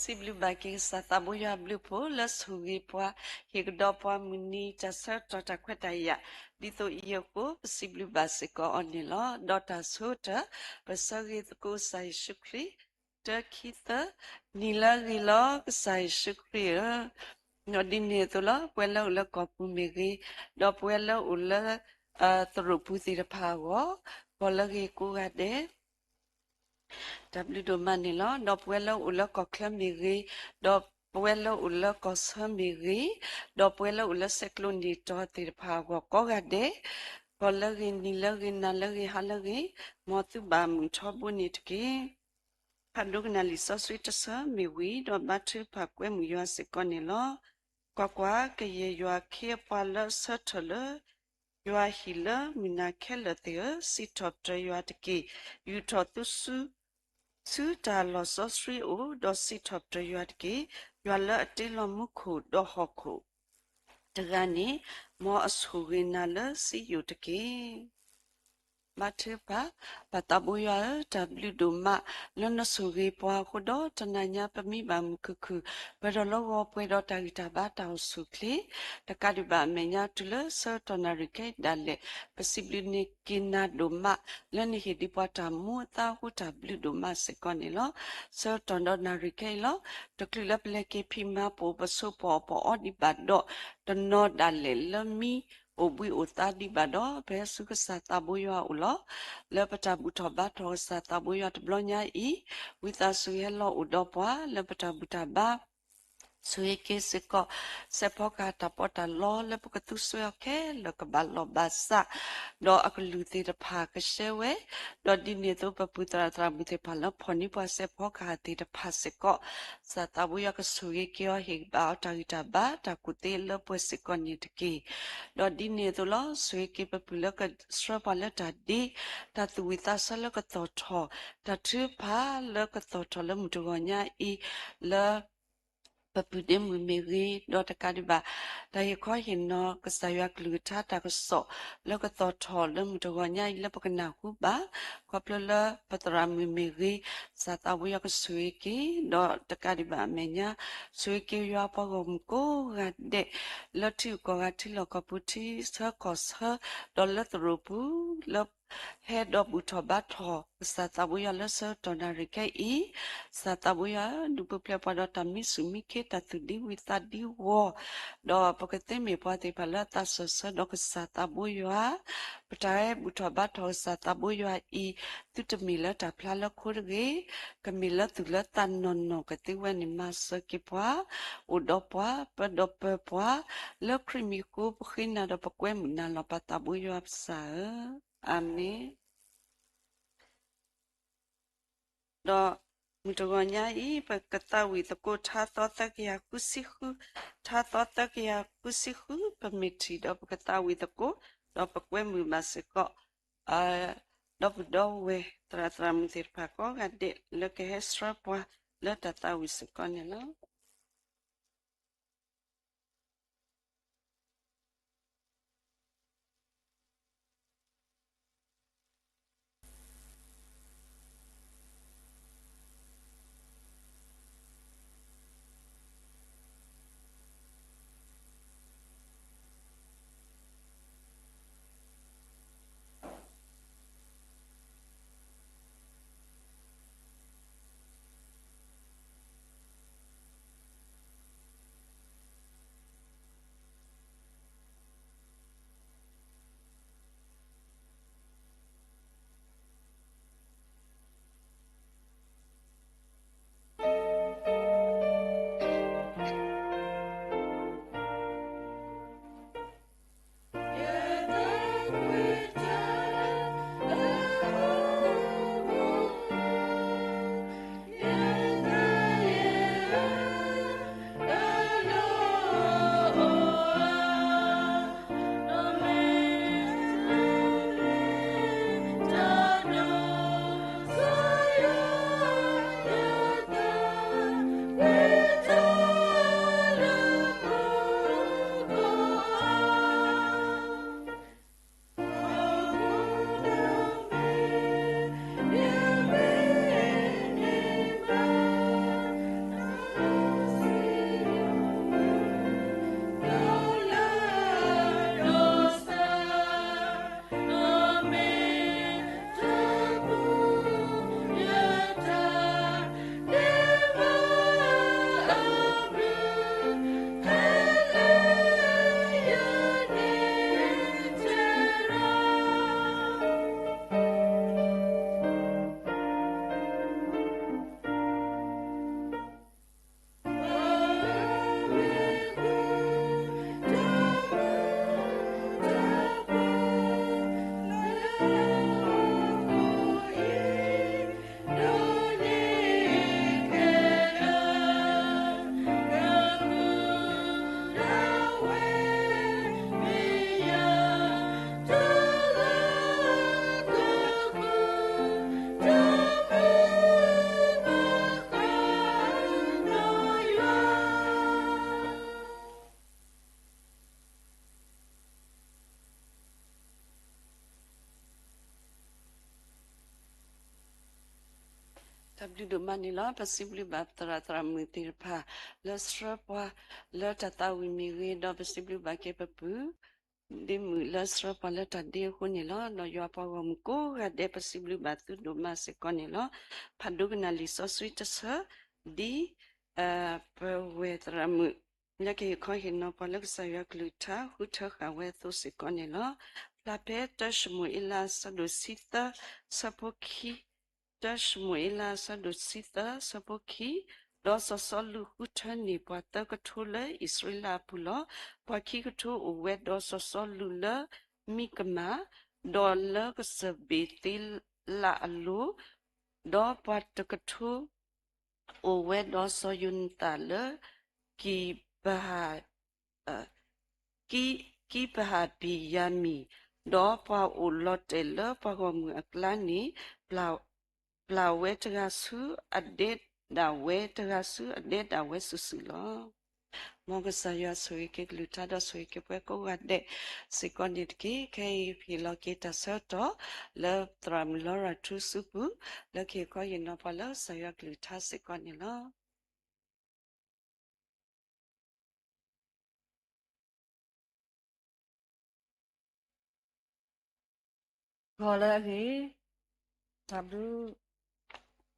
si blue baki sa tabuya blue po las hugi pwa higdo pwa muni chasa tota kweta ya dito iyo ko si blue basiko onilo dota sota pasagi ko sai shukri ta kita nila gilo sai shukri no dinne to la pwela ula ko pu megi do pwela ula trupu sira phawo polagi ko ga de W domanilo do puelo ulo kokla miri do puelo ulo kosa miri do puelo ulo seklundi to tirpago kogade polagi nilagi nalagi halagi motu bam chobu nitki padugna liso switasa miwi do batu pakwe muyo sekonilo kwakwa keye yua kia pala satala yua hila mina kela tia si topta yua tiki yu totusu su ta lo so sri o do si top to yuat ki yala te lo mu khu do ho khu tagani mo asugina la si yutki Matupa patabuya w doma lona sugi pwa kodo tananya pami bam kuku pero logo puedo tagita bata usukli takadiba menya tula so tonarike dale pasibli kina doma loni hidi pata muta hu w doma sekonilo so tonarike lo toklila pleke pima po baso po odibado tono dale lami obui otadi bado pesu ke satabuya ulo lepata butoba to satabuya tblonya I wita suyelo udopwa lepata butaba suike seko sepoka tapota lo lepokatu suyoke lekabalo basa do akuluti de pa kashewe do dini to paputra tramite pala poni pa sepoka ti de paseko satabuya kasuike o higba tagita ba takute le poseko nitki do dini to lo suike papula ka strapala tadi tatuita sala ka totho tatu pa le ka totho le mutugonya I le papude mu meri do takadiba da yako hinno kasaya gluta ta so lo ka to tho le mu to nya le pakana hu ba kopla patra mu meri satabuya ka suiki do takadiba menya suiki yo pa gom ko ga de lo tu ko ga ti lo ka puti sa ko sa do le trupu lo head of Utobato, Satabuya Lesser Tonarike E, Satabuya, Duple Padotami Sumike, Tatudi with Tadi War, Do Pocatemi Pati Palata Sosa, Doc Satabuya, Patae Butobato, Satabuya E, Tutamila, Taplala Kurge, Camilla Tulata Nono, Catiwan in Massa Kipwa, Udopwa, Padopwa, Locrimico, Pugina, the Poquemina, Lopatabuya Absa. Amen. Do mutogonya I pakatawi the go tatota ya kusihu tatota ya kusihu permiti do pakatawi the go do pakwemu masiko do we tra mutir pako gade loke hestra po la tatawi sekonela Tabli do manila possibly batra tramutirpa le srapa le tata wimiri do possibly bakepapu de le srapa le tade kunila no yo pa wamko de possibly batu do mas konila padugna liso sweet sa di pewetramu Laki koi no palak saya gluta huta kawe to sikonila la peta shmu ila sadosita sapoki Dashmuela sadusita sapoki dosa solu hutani pata katula Israela pula paki katu uwe dosa solula mikma dola kasabitil la alu do pata katu uwe dosa yuntala ki baha ki baha biyami do pa ulotela pa gomu aklani bla wetagasu adet da wetagasu adet da wesusulo moga saya soike glutada soike peko gade sekonit ki kai pilokita soto le tramlora tusupu le ke ko yino pala saya gluta sekonilo Gola ge tabu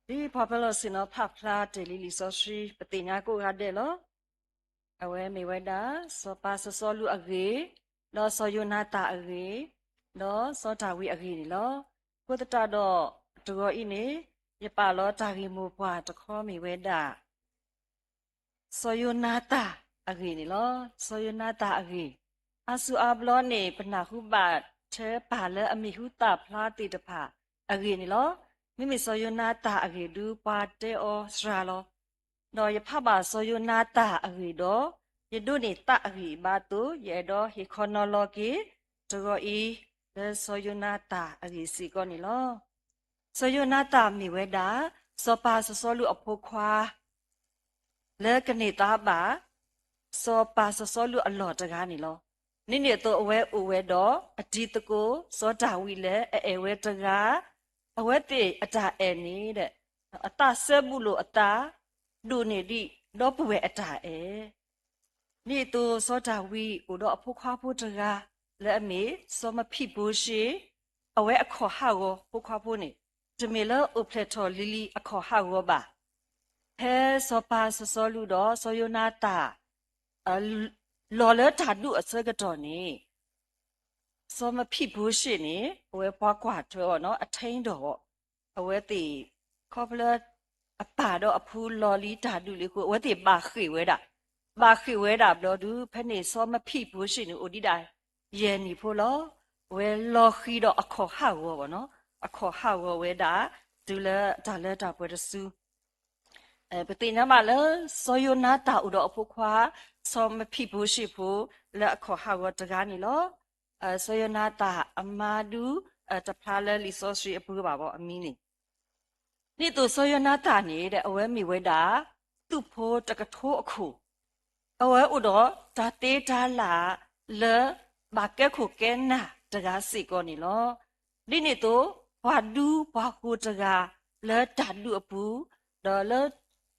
di popular sino papla daily lisoshi patinya ko gade lo awe mi weda so pa so lu age lo so yonata age lo so dawi age ni lo ko ta do to ini ye pa lo ta gi mo pwa to kho mi weda so yonata age ni lo so yonata age asu ablo ni pna hu ba che pa le ami hu ta phla ti ta pha age ni loမိမိစောယနာတာအဂေဒူပါတေအောစရာလောတော့ယဖပါစောယနာတာအဂေတော့ယဒုနေတာအဂေဘာတုယေတော့ဟီခေါနိုလောဂီတောဤလေစောယနာတာအဂေစီကောနီလောစောယနာတာမိဝဲတာစောပါစောလူအဖို့ခွာလေကနေတာပါစောပါစောလူအလော်တကားနီလောနိနေတော့အဝဲတော့အဒီတကိုစောတာဝီလေအဲဝဲတကားအဝဲတေအတာအဲနေတဲ့အတာဆဲဘူးလို့အတာဒုနေဒီတော့ပွေအတာအဲနေတူစောတာဝီကိုတော့အဖို့ခွားဖို့တကားလက်အမေစောမဖြစ်ဘူးရှိအဝဲအခေါ်ဟာကိုဖို့ခွားဖို့နေတမီလာအိုပလက်တော်လီလီအခေါ်ဟာကိုပါဟဲစောပါစောလူတော့စောယနာတာလော်လဲတာဒုအစကတော်နေစောမဖြစ်ဘူးရှိနေအဝဲပွားကွာတော့နော်အထိန်တော့အဝဲတီကောပလာအပါတော့အဖူးလော်လီဓာတုလေးကိုအဝဲတီပါခိဝဲတာဘလို့ဒူဖက်နေစောမဖြစ်ဘူးရှိနေအိုဒီတိုင်းရဲနေဖို့လောဝဲလော်ခီတော့အခေါ်ဟာဝဘောနော်အခေါ်ဟာဝဝဲတာဒူလာဒါလက်တာပွဲတဆူပတိနမလဲစောယနာတာဥတော့အဖို့ခွာစောမဖြစ်ဘူးရှိဖို့လက်အခေါ်ဟာဝတကားနေလောစောယနာတာအမာဒူတဖလာလဲလီဆိုစီအပူပါပေါ့အမီးနေนี่ตัวโซยนาตานี่တဲ့အဝဲမိဝဲတာသူ့ဖို့တကထိုးအခုအဝဲဥတော့ဒါတေးဒါလာလေဘာကဲခုကဲနာတကားစီကောနီလောဒီနေ့တော့ဘာဒူဘာကိုတကားလေတာလူအပူဒေါ်လေ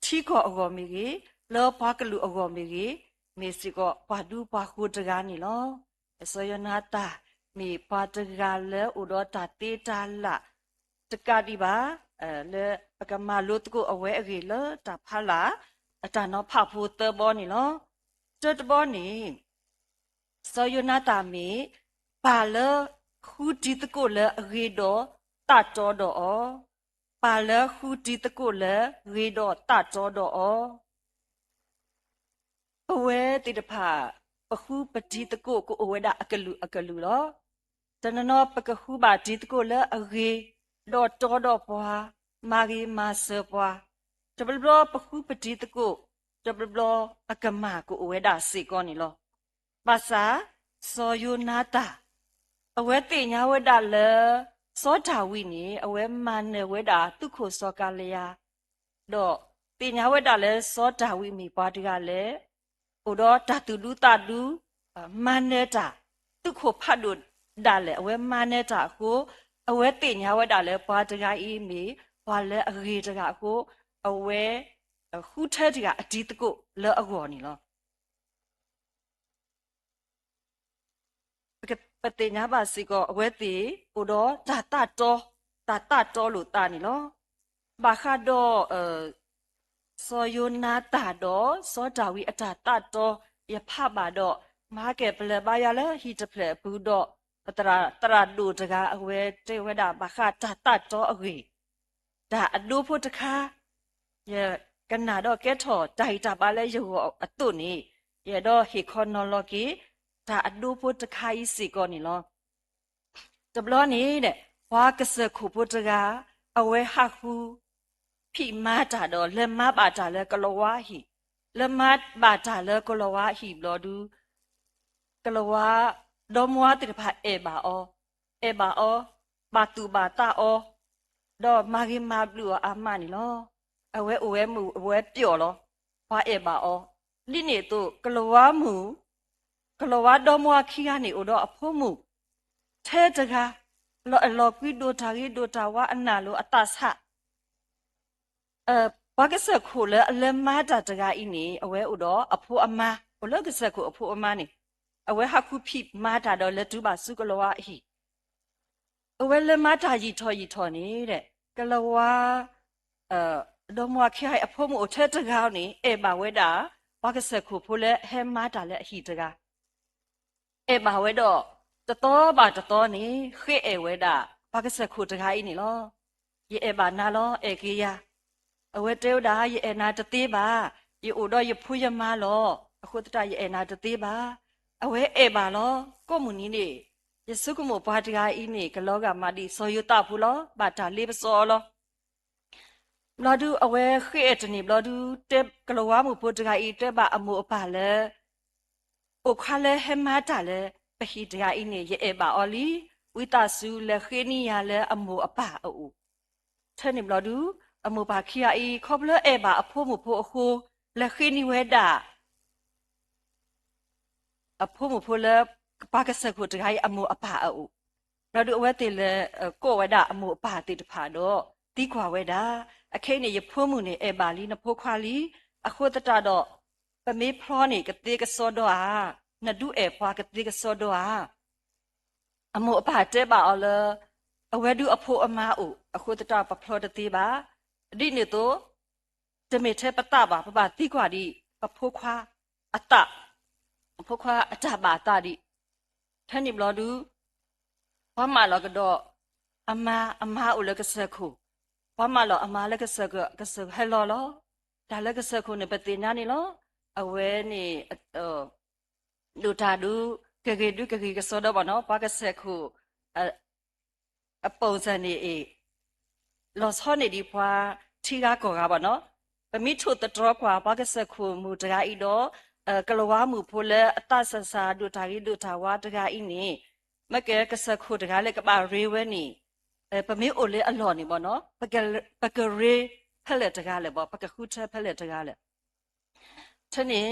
ထီကောအကောမီကြီးလောဘာကလူအကောမီကြီးမေစီကောဘာဒူဘာကိုတကားနီလောโซยนาตามีပါတကားလေဥတော့ဒါတေးဒါလာတကတိပါလေအကမလို့တကူအဝဲအကြီးလတာဖလာအတနောဖဖို့တဘောနီလောတဘောနီစောယနာတာမီပါလခူတီတကူလေအကြီးတော့တတော်တော့ပါလခူတီတကူလေကြီးတော့တတော်တော့အဝဲတိတဖပခုပတိတကူကိုအဝဲတာအကလူလောတနနောပကခုပါတိတကူလေအကြီးတော့တော်ပွားမာဂီမာဆပွားတဘလပခုပတိတကုတဘလအကမကိုအဝဲတာစေကောနီလောပါစာစောယနာတာအဝဲတိညာဝဲတာလေစောတာဝိနေအဝဲမနေဝဲတာတုခိုစောကလျာတော့တိညာဝဲတာလေစောတာဝိမိပါတကလေဟိုတော့တတူလူတတူမနေတာတုခိုဖတ်လို့ဒါလေအဝဲမနေတာကိုအဝဲတိညာဝဲတာလေပါတကဤမီ ဘာလဲအရေတကကိုအဝဲခုထဲတကအဒီတကုလဲအကောနီလောပတိညာပါစီကိုအဝဲတီဟိုတော့ဒါတတော်လို့တာနီလောဘာခါတော့စောယနာတာတော့စောတာဝီအတာတတော်ရဖပါတော့မားကဲပလပါရလဲဟီတဖလက်ဘူးတော့တရာဒူတကအဝဲတေဝဒါဘာခါတာတတော်အဝေဒါအဒိုဖို့တခါရကနာတော့ကဲထော်တိုင်တာပါလဲရောအတုနေရတော့ဟီခေါနိုလိုဂီဒါအဒိုဖို့တခါဤစီကောနီလောတဘလောနေတဲ့ဝါကစခုဖို့တကအဝဲဟာခုဖိမာတာတော့လက်မပါတာလဲကလောဝါဟီလက်မပါတာလဲကလောဝါဟီဘလောဒူကလောဝါဒေါ်မွာတိဖာအေဘာအောဘာတူဘာတာအောတော့မာဂီမာဘလူအာမနီလောအဝဲမူအဝဲပျော်လောဘာအေဘာအောလိနေတော့ကလောဝါမူကလောဝါဒေါ်မွာခီကနေအိုတော့အဖို့မူထဲတကားလောကွီဒိုတာရီဒိုတာဝါအနာလိုအတဆဘာကစခုလဲအလမတာတကားဤနေအဝဲဥတော့အဖိုးအမဘလကစခုအဖိုးအမနေအဝဲဟာခုဖိမာတာတော့လက်တူပါစုကလောဝါဟီအဝဲလမတာကြီးထော်နေတဲ့ကလောဝါဒေါ်မွာခိုင်အဖိုးမို့ထဲတကားနေဘာဝဲတာဘာကစခုဖိုးလဲဟဲမာတာလဲအဟီတကားဘာဝဲတော့တတော်နေခေဝဲတာဘာကစခုတကားဤနေလောယေဘာနာလောကေယာအဝဲတဲဒါယေနာတသေးပါယေအိုတော့ယေဖူးယမလောအခုတတယေနာတသေးပါအဝဲဘာလောကိုမူနီနေယေစုကမောဘာတကားဤနေကလောကမာဒီစောယတဖူလောဘာတာလေးပစောလောဘလဒူအဝဲခေတနေဘလဒူတဲကလောဝါမှုပိုတကားဤတဲပါအမိုအပါလဲအိုခါလဲဟမတာလဲပဟိတကားဤနေယေဘာအော်လီဝိတဆူလဲခေနီယာလဲအမိုအပါအိုထဲနေဘလဒူအမဘာခီယာဤခေါပလဘာအဖိုးမဖိုးအခုလက်ခိနီဝဲတာအဖိုးမဖိုးလက်ဘာကစခုတခိုင်အမအပါအိုဘရဒူအဝဲတေလေကိုဝဲတာအမအပါတေတဖာတော့တီခွာဝဲတာအခိနေရဖိုးမှုနေဘာလီနဖိုးခွာလီအခုတတတော့ပမေဖလောနေကတိကစောတော့ဟာနဒူဖွာကတိကစောတော့ဟာအမအပါတဲပါအော်လအဝဲဒူအဖိုးအမအိုအခုတတပဖလောတတိပါဒီနေတော့တမေထဲပတပါပတိခွာဒီပဖိုးခွာအတဖိုးခွာအတပါတာဒီထန်နိဘလဒူဘာမလောကတော့အမအိုလကစခုဘာမလောအမလကစကဟဲလောလောဒါလကစခုနေပတိနာနေလောအဝဲနေလူတာဒူကေကစောတော့ဘောနော်ဘာကစခုအပုံစံနေလောစောနေဒီဖွာထီကားကောကပါနော်ပမိထုတတော်ကွာဘာကစခုမူတကားဤတော့ကလဝါမူဖိုလဲအတဆဆာဒူတာရီဒူတာဝါတကားဤနေမကဲကစခုတကားလေကပါရေဝဲနေပမိအိုလေအလော်နေပေါ့နော်ပကရေဖက်လက်တကားလေပေါ့ပကခုထဖက်လက်တကားလေထနေ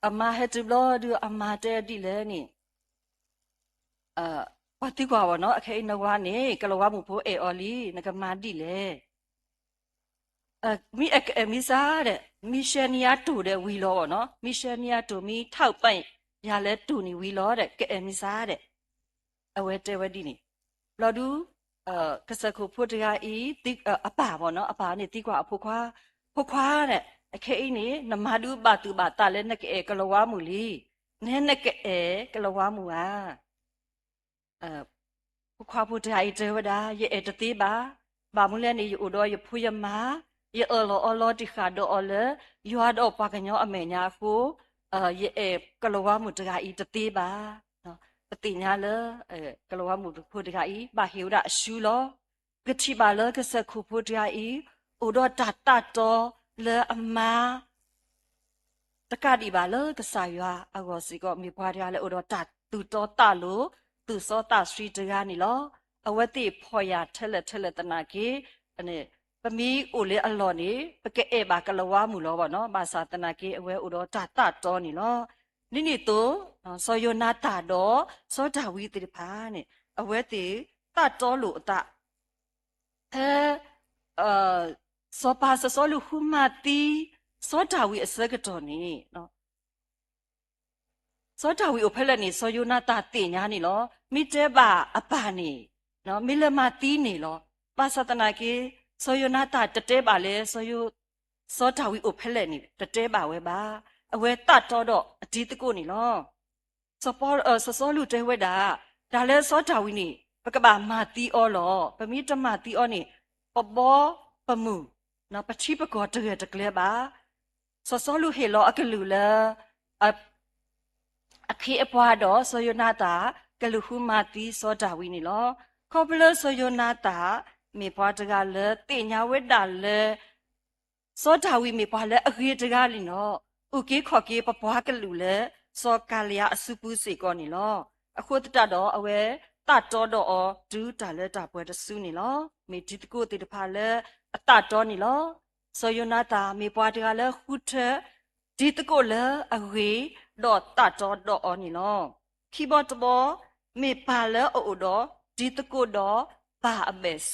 အမဟက်တူလောဒူအမတဲဒီလဲနေဘာတိကွာပေါ့နော်အခဲနဝါနေကလဝါမူဖိုအော်လီနကမာဒီလေမိစားတဲ့မီရှယ်နီယာတူတဲ့ဝီလောပေါ့နော်မီရှယ်နီယာတူမီထောက်ပိုင်ရလဲတူနီဝီလောတဲ့ကဲမိစားတဲ့အဝဲတဲဝဲဒီနေလော်ဒူကစခုဖို့တရာဤတိအပါပေါ့နော်အပါနေတိကွာအဖို့ခွာတဲ့အခဲအိနေနမဒူပါတူပါတာလဲနကဲကလဝါမူလီနဲနကဲကလဝါမူဟာဖို့ခွာဖို့တရာဤတဲဝဒါရဲ့တတိပါဘာမူလဲနေယူတော့ရဖူရမာယေအလောတိခါဒိုအလယွာတော့ပါကညောအမေညာကိုယေကလဝါမူတကဤတသေးပါနော်ပတိညာလကလဝါမူဖို့တကဤဘာဟေဝဒအရှူလောကတိပါလကစခုဖို့တကဤဥဒတတတော်လေအမတကတိပါလကဆာယွာအဂောစီကောမိဖွားရလေဥဒတတူတော်တလို့သူစောတစရီတကနေလောအဝတိဖော်ရထက်လက်တနာကေအနေပမီအိုလေအလော်နေပကဲဘာကလဝါမူလောဘောနော်ဘာသာတနာကေအဝဲဥတော်တာတော်နေလောနိတိုစောယနာတာတော့စောဒဝီတိဖာနဲ့အဝဲတိတတော်လို့အတ စောပါစောလူခုမတီစောတာဝီအစကတော်နေနော်စောတာဝီကိုဖက်လက်နေစောယနာတာတင်ညာနေလောမိတဲပါအပါနေနော်မိလမတီးနေလောပါစတနာကေစောယနာတာတတဲပါလေစောတာဝီကိုဖက်လက်နေတတဲပါဝဲပါအဝဲတတ်တော့အဒီတကုနေလောစောပေါ်စောလူတဲဝဲတာဒါလဲစောတာဝီနေပကပါမာတီအောလောပမိတမတီအောနေပဘောပမှုနော်ပချိပကောတရတကလဲပါစောလူဟေလောအကလူလာအခေအပွားတော့ဆိုယနာတာကလူဟုမာတီစောတာဝီနေလောခေါပလဆိုယနာတာမေပွားတကလဲတင်ညာဝိတာလဲစောတာဝီမေပွားလဲအခေတကလီနော်ဥကေခေါ်ကေပပွားကလူလဲစောကလျာအစုပုစေကောနေလောအခုတတတော့အဝဲတတော်တော့ဒူးတာလဲတာပွဲတဆူနေလောမေဒီတကိုတေတဖာလဲအတတော်နေလောဆိုယနာတာမေပွားတကလဲခုထဒီတကိုလဲအဝေတော့တတော်တော့နေလောခီဘော့တဘောမေပါလဲအိုတော့ဒီတကိုတော့ပါအမေစ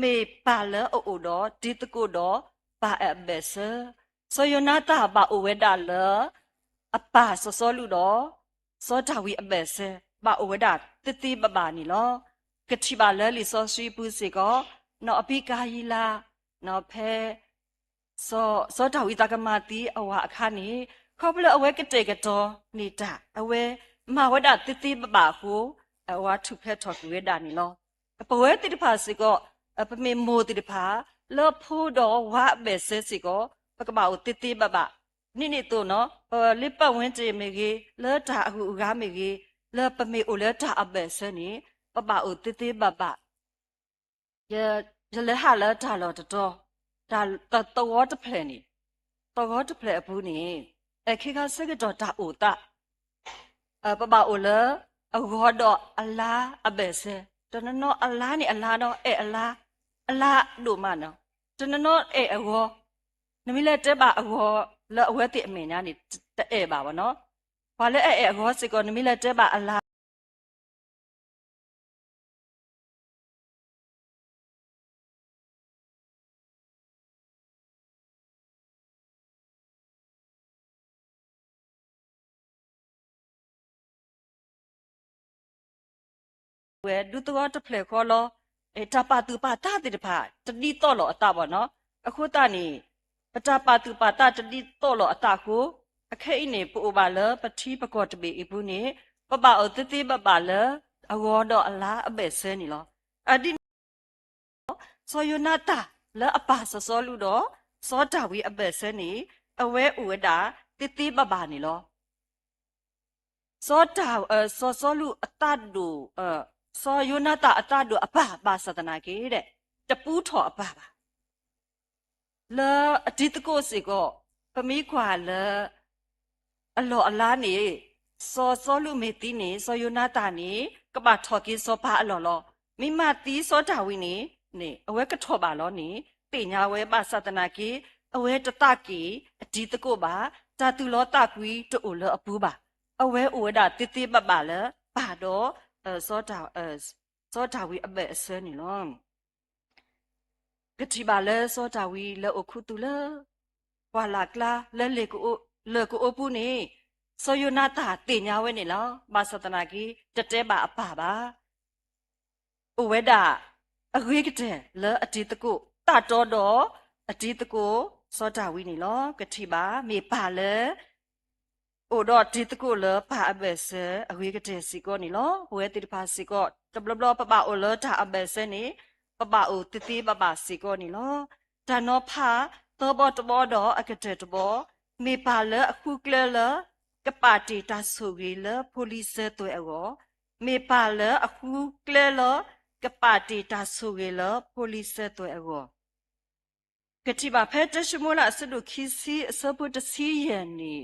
မေပါလဲအိုတော့ဒီတကိုတော့ပါအမေစဆိုယနာတာပါအိုဝဲတာလဲအပါစောလူတော့စောတာဝီအမေစပါအိုဝဲတာတိပပနီလောကတိပါလဲလီစောရှိပူစီကောနော်အပိကာယီလာနော်ဖဲစောတာဝီတကမာတီအဝအခါနေခေါပလအဝဲကတဲ့ကတော့နေတာအဝဲမဝဒတိပပဟုအဝထုဖဲထော်ကွေးတာနီလောအပဝဲတိတဖာစီကောအပမေမိုတိတဖာလောဖိုးတော်ဝါပဲဆဲစီကောပကပါဦးတိပပနိတို့နော်လိပတ်ဝင်းတေမေကြီးလောတာအခုဥကားမေကြီးလောပမေဦးလောတာအပဲဆဲနေပပဦးတိပပရလေဟာလောတာလောတော်ဒါတော်တဖလဲနေတော်တဖလဲဘူးနေခေကစကတော့တာအိုတာပပအိုလအဂေါ်တော့အလားအပဲဆဲတနနောအလားနေအလားတော့အလားတို့မနော်တနနောအဂေါ်နမီလက်တက်ပါအဂေါ်လောအဝဲတိအမေညာနေတဲ့ပါဗောနော်ဘာလဲအဂေါ်စကောနမီလက်တက်ပါအလားဝဲဒုတော့တဖလေခေါ်လောတပါတူပါတာတိတဖာတတိတော့လောအတာပေါ့နော်အခုတနေပတပါတူပါတာတတိတော့လောအတာကိုအခဲအိနေပူပါလပတိပကောတပေအဘူးနေပပအတတိပပလအဝေါ်တော့အလားအပဲဆဲနေလောအဒီဆိုယနာတာလအပါစောလူတော့စောတာဝီအပဲဆဲနေအဝဲဥဝတာတိပပနေလောစောတာစောလူအတတ်တို့စောယနာတာအတတ်တို့အပါပါစတနာကေတဲ့တပူးထော်အပါပါလာအဒီတကိုစီကိုပမိခွာလာအလောအလားနေစောလူမေတီနေစောယနာတာနေကပထော်ကေစောပါအလောလောမိမတီစောတာဝီနေအဝဲကထော်ပါလောနေတိညာဝဲပါစတနာကေအဝဲတတကေအဒီတကိုပါတာတူလောတကွီတို့လောအပူးပါအဝဲဥဝဒတိပပလာပါတော့စောတာဝီအပဲအစဲနေလောကတိပါလဲစောတာဝီလဲအခုတူလဲဝါလာကလာလဲလေကိုအပူနေစောယနာတာတင်ညာဝဲနေလောမသတနာကြီးတတဲပါအပါပါဥဝဲတာအခွေးကတဲ့လဲအတီတကုတတော်တော့အတီတကုစောတာဝီနေလောကတိပါမေပါလဲအိုတော့ဒီတကုလပါအဘဆာအဝေးကတဲ့စီကောနေလောဝဲတိတပါစီကောတဘလဘလပပအိုလတာအဘဆာနေပပအိုတိပပစီကောနေလောဒါနောဖာတောဘတဘောတော့အကတဲ့တဘောမေပါလအခုကလလကပါတီတာဆူရီလပိုလီစတွေအောမေပါလအခုကလလကပါတီတာဆူရီလပိုလီစတွေအောကတိပါဖက်တရှမလာစဒုခီစီအစပုတစီယနီ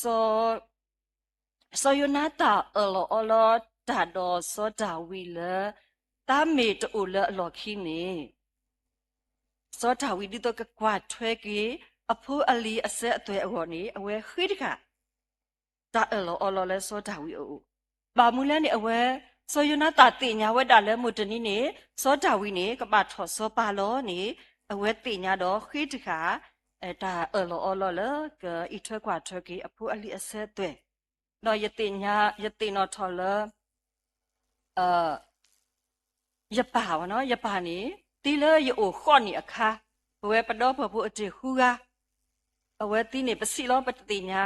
so yonata olo ta do so da wi le ta me to le lo khi ne so da wi di to ka kwa thwe ki a phu ali a se atwe awo ni awe khi di kha ta olo le so da wi o ba mu le ni awe ဆိုယနာတာတင်ညာဝဲတာလဲမူတနီနေစောတာဝီနေကပါထောစောပါလောနေအဝဲတင်ညာတော့ခိတခါဒါအော်လောလကအီထွဲကွာထွဲကြီးအဖိုးအလီအဆက်တွေနော်ယတင်ညာယတင်နော်ထော်လယပါဝနော်ယပါနေတီလဲယအိုခေါ့နေအခါဘဝပတော့ဖို့အတေခူကအဝဲတီနေပစီလောပတတိညာ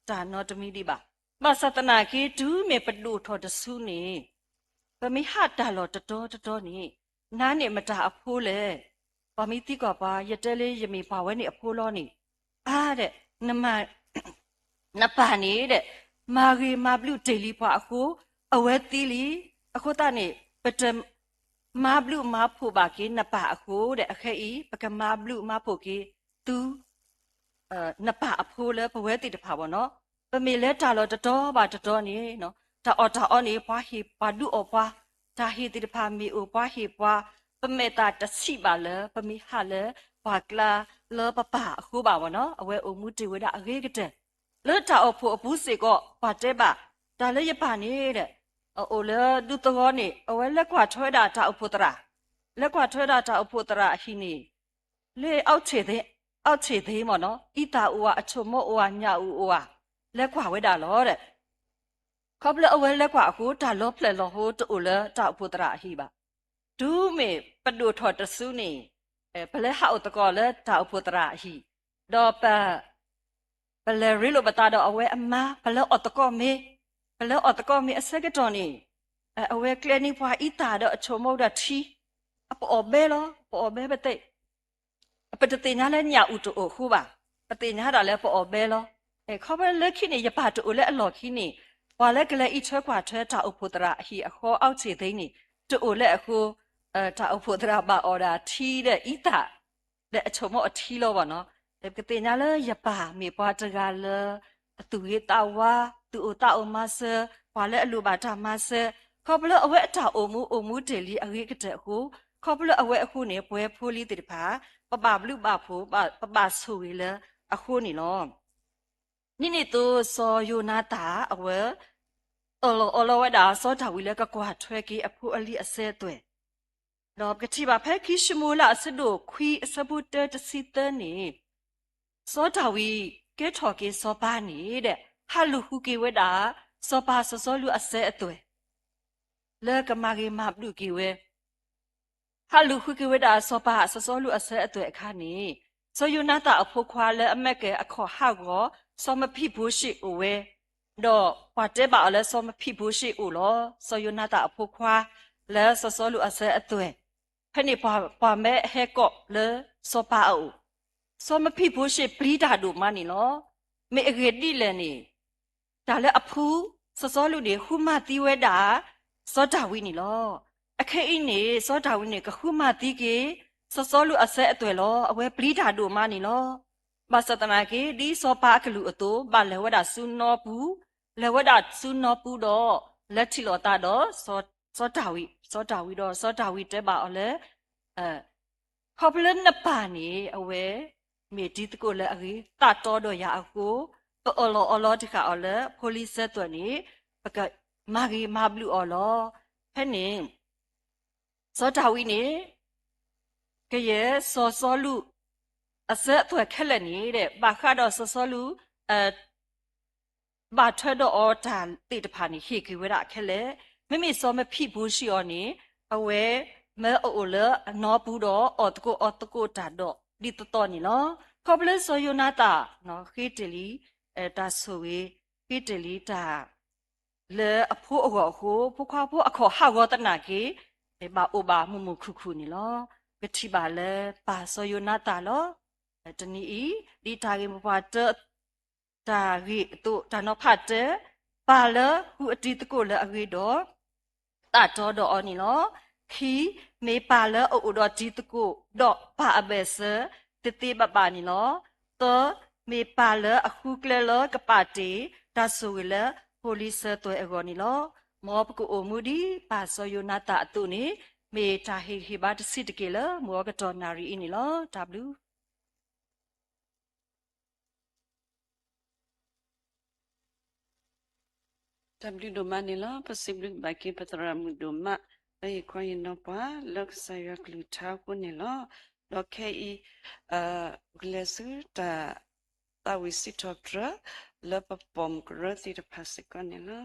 ဒါနော်တမီဒီပါမသတနာကေဒူးမေပဒူထော်တဆူနေပမိဟတာလောတတော်နေနားနေမတာအဖိုးလေပမိတိကပါရတဲလေးယမေပါဝဲနေအဖိုးလောနေအားတဲ့နပါနေတဲ့မာဂီမာဘလူဒေလီပွားအခုအဝဲတီလီအခုတနေပတမာဘလူမာဖို့ပါကေနပါအခုတဲ့အခဲဤပကမာဘလူမာဖို့ကေသူနပါအဖိုးလေဘဝဲတီတဖာပေါ့နော်ပမေလဲတာလောတတော်နေနော်တာအော်နေပွားဟီပါဒူအော်ပွားတာဟီတီတဖာမီအိုပွားဟီပွားပမေတာတစီပါလေပမီဟာလေပွားကလာလောပပအခုပါပေါ့နော်အဝဲအိုမှုတေဝဒအရေးကတဲ့လဲတာအော်ဖို့အပူးစေကောပါတဲ့ပါဒါလည်းရပါနေတဲ့အိုလေဒူတော်နေအဝဲလက်ကွာထွဲတာတာအဖို့တရာလက်ကွာထွဲတာတာအဖို့တရာအဟိနေလေအောက်ချေသေးမော်နော်ဣတာဦးကအချုံမော့ဦးကညဦးဦးကလက်ကွာဝဲတာလောတဲ့ခေါပလအဝဲလက်ကွာအခုဒါလောဖလက်လောဟိုတူလေတာအဖို့တရာအဟိပါဒူးမေပဒူထော်တဆူနေဘလဲဟောက်တကောလေတာအဖို့တရာအဟိတော့ဘလဲရီလိုပတာတော့အဝဲအမဘလဲအော်တကောမေအစကတော်နေအဝဲကလနီဖွာဣတာတော့အချုံမော့တာထီအပေါ်ဘဲလောပေါ်ဘဲပတဲ့ပတတိညာလဲညာဥတူခုပါပတိညာတာလဲပေါ်ဘဲလောခေါ်ဘဲလက်ခိနေရပါတူလဲအလော်ခိနေဝါလဲကလေးအချွဲကွာထွဲတာဥဖို့တရာအဟိအခေါ်အောက်ချေသိနေတူလဲအခုတာဥဖို့တရာပါအော်ဒါထီတဲ့ဣတာတဲ့အချုံမော့အထီလောပါနော်ပတိညာလဲရပါမေပွားတကလဲသူရတာဝါသူတာအမဆဝါလဲအလူပါတာမဆခေါ်ဘလအဝဲအတာအမှုဒေလီအရိကတဲ့ခုခေါ်ဘလအဝဲအခုနေပွဲဖိုးလီတိဖာပပဘလူပဖိုးပဆူရီလေအခုနေလောနိတူစောယနာတာအဝဲအော်လောဝဲတာစောတာဝီလေကကွာထွဲကြီးအဖိုးအလီအစဲတွေတော့ကတိပါဖဲခိရှမူလာအစဒိုခွီအစပုတတစီတနေစောတာဝီကဲထော်ကေစောပါနေတဲ့ဟာလူဟုကေဝဲတာစောပါစောလူအစဲအတွေလေကမာဂေမဘလူကေဝဲဟာလူခုကဝဒါစောပါစောလူအစဲအတွေ့အခါနေဆိုယူနာတာအဖို့ခွာလဲအမက်ကဲအခေါ်ဟောက်ကောစောမဖိဘူးရှိဦးဝဲတော့ပွားတဲ့ပါလဲစောမဖိဘူးရှိဦးလောဆိုယူနာတာအဖို့ခွာလဲစောလူအစဲအတွေ့ဖဲနေပွားမဲဟဲကောလဲစောပါအူစောမဖိဘူးရှိပရိဒါဒူမနီလောမေအဂေဒီလဲနေဒါလဲအဖူးစောလူတွေခုမတီးဝဲတာစောတာဝီနီလောအခက်အင်းနေစောတာဝင်းနေကခုမတီးကေစောလူအစဲအတွေ့လောအဝဲပရိဒါဒူမနီလောမစတနာကေဒီစောပါကလူအတူဘာလဲဝဒဆုနောဘူးလဲဝဒဆုနောဘူးတော့လက်ထီလောတာတော့စောတာဝီတော့စောတာဝီတဲပါအော်လဲခေါပလန်နပါနေအဝဲမေဒီတကိုလဲအကြီးတာတော်တော့ရအခုအော်လောတခါအော်လဲပိုလီဆက်တော့နေပကမာဂီမာဘလူအော်လောဖဲနေစောတာဝီနေကဲစောလူအစက်ထွက်ခက်လက်နေတဲ့ဘာခါတော့စောလူဘာထတော့အော်တာတိတဖာနေဟေကဝရခက်လက်မိစောမဖိဘူးရှိော်နေအဝဲမဲအိုလအနောဘူးတော့အော်တကိုတာတော့ဒီတော်နေလောခေါပလဆိုယနာတာနော်ခေတလီဒါဆိုဝေခေတလီတာလေအဖို့အော်ကိုဖခွာဖို့အခေါ်ဟာဝတနာကေဘာအိုဘာမှုခုနီလောကတိပါလေပါဆိုယနာတာလောတနီဒီတာကေမပါတတာရီတို့ဒါနောဖတ်တဲ့ပါလေဟူအတီတကိုလေအဂေတော့တာတော်တော့အော်နီလောခီမေပါလေအိုတော့ဒီတကိုတော့ပါအဘဲစတိပပနီလောတော့မေပါလေအခုကလေလောကပါတီဒါဆိုဝေလေပိုလီစတော့အဂောနီလောမောပကူအိုမူဒီပါဆိုယနာတာအတုနေမေတာဟီဘာတစစ်တကေလမောကတော်နာရီအင်းနီလော W W domanila possibly baki patramu doma ay koyno pa lok saya kluta kunilo lokai glesu ta wisitoptra lapapom grati ta pasikonilo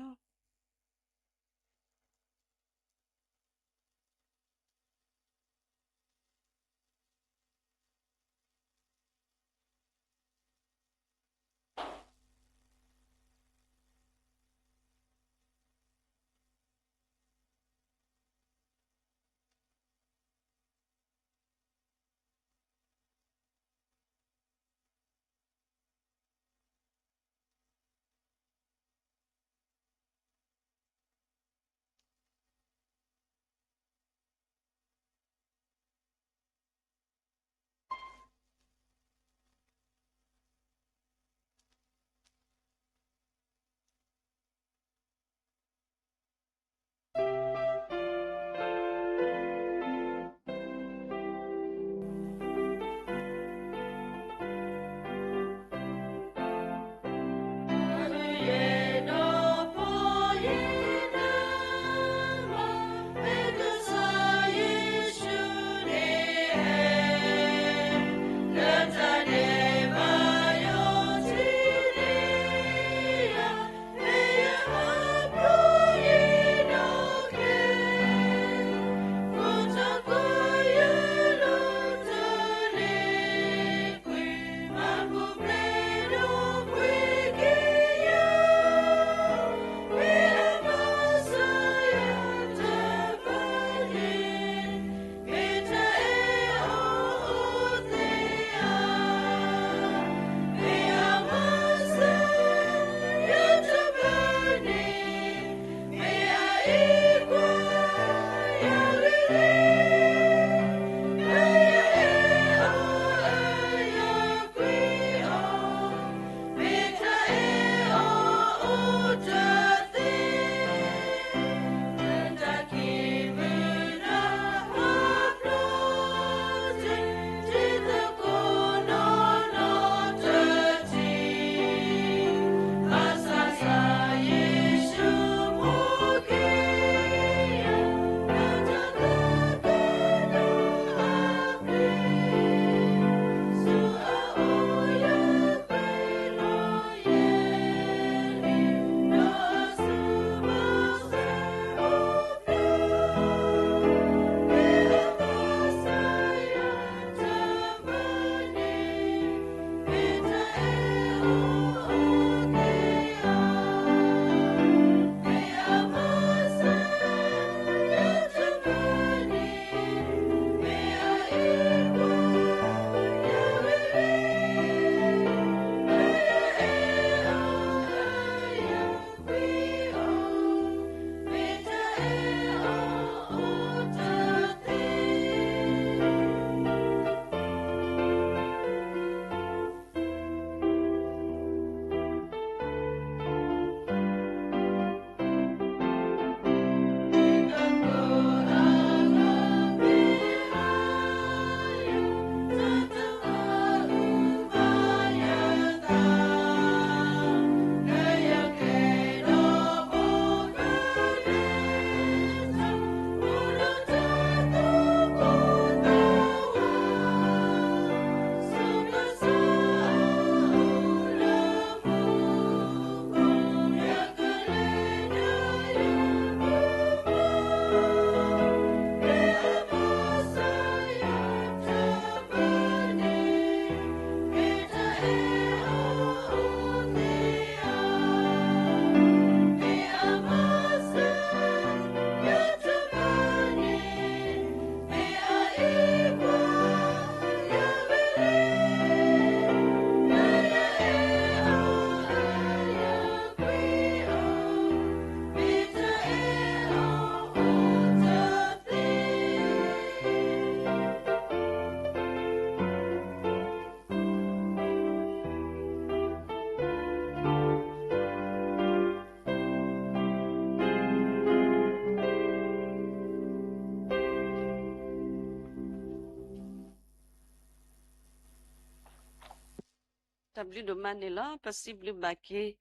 W domanila possibly baki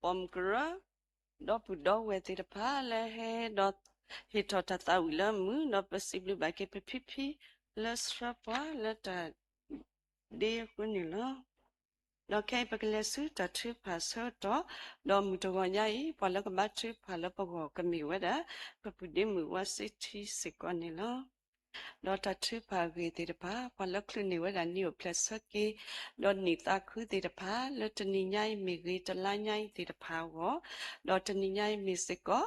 pomkra do pu do we te de pa le he do he to ta ta wi la mu no possible ba ke pipi le stra pa le ta de ku ni lo do ke pa ke le su ta thu pa so do do mu to wa nya yi pa le ka ba thu pa le pa go ka mi we da pa pu de mu wa si thi se ko ni lo do ta thu pa ge te de pa pa le klu ni we da ni o plus so ke do ni ta khu te de pa le ta ni nya yi mi ge ta la nya yi te de pa wo do ta ni nya yi mi se ko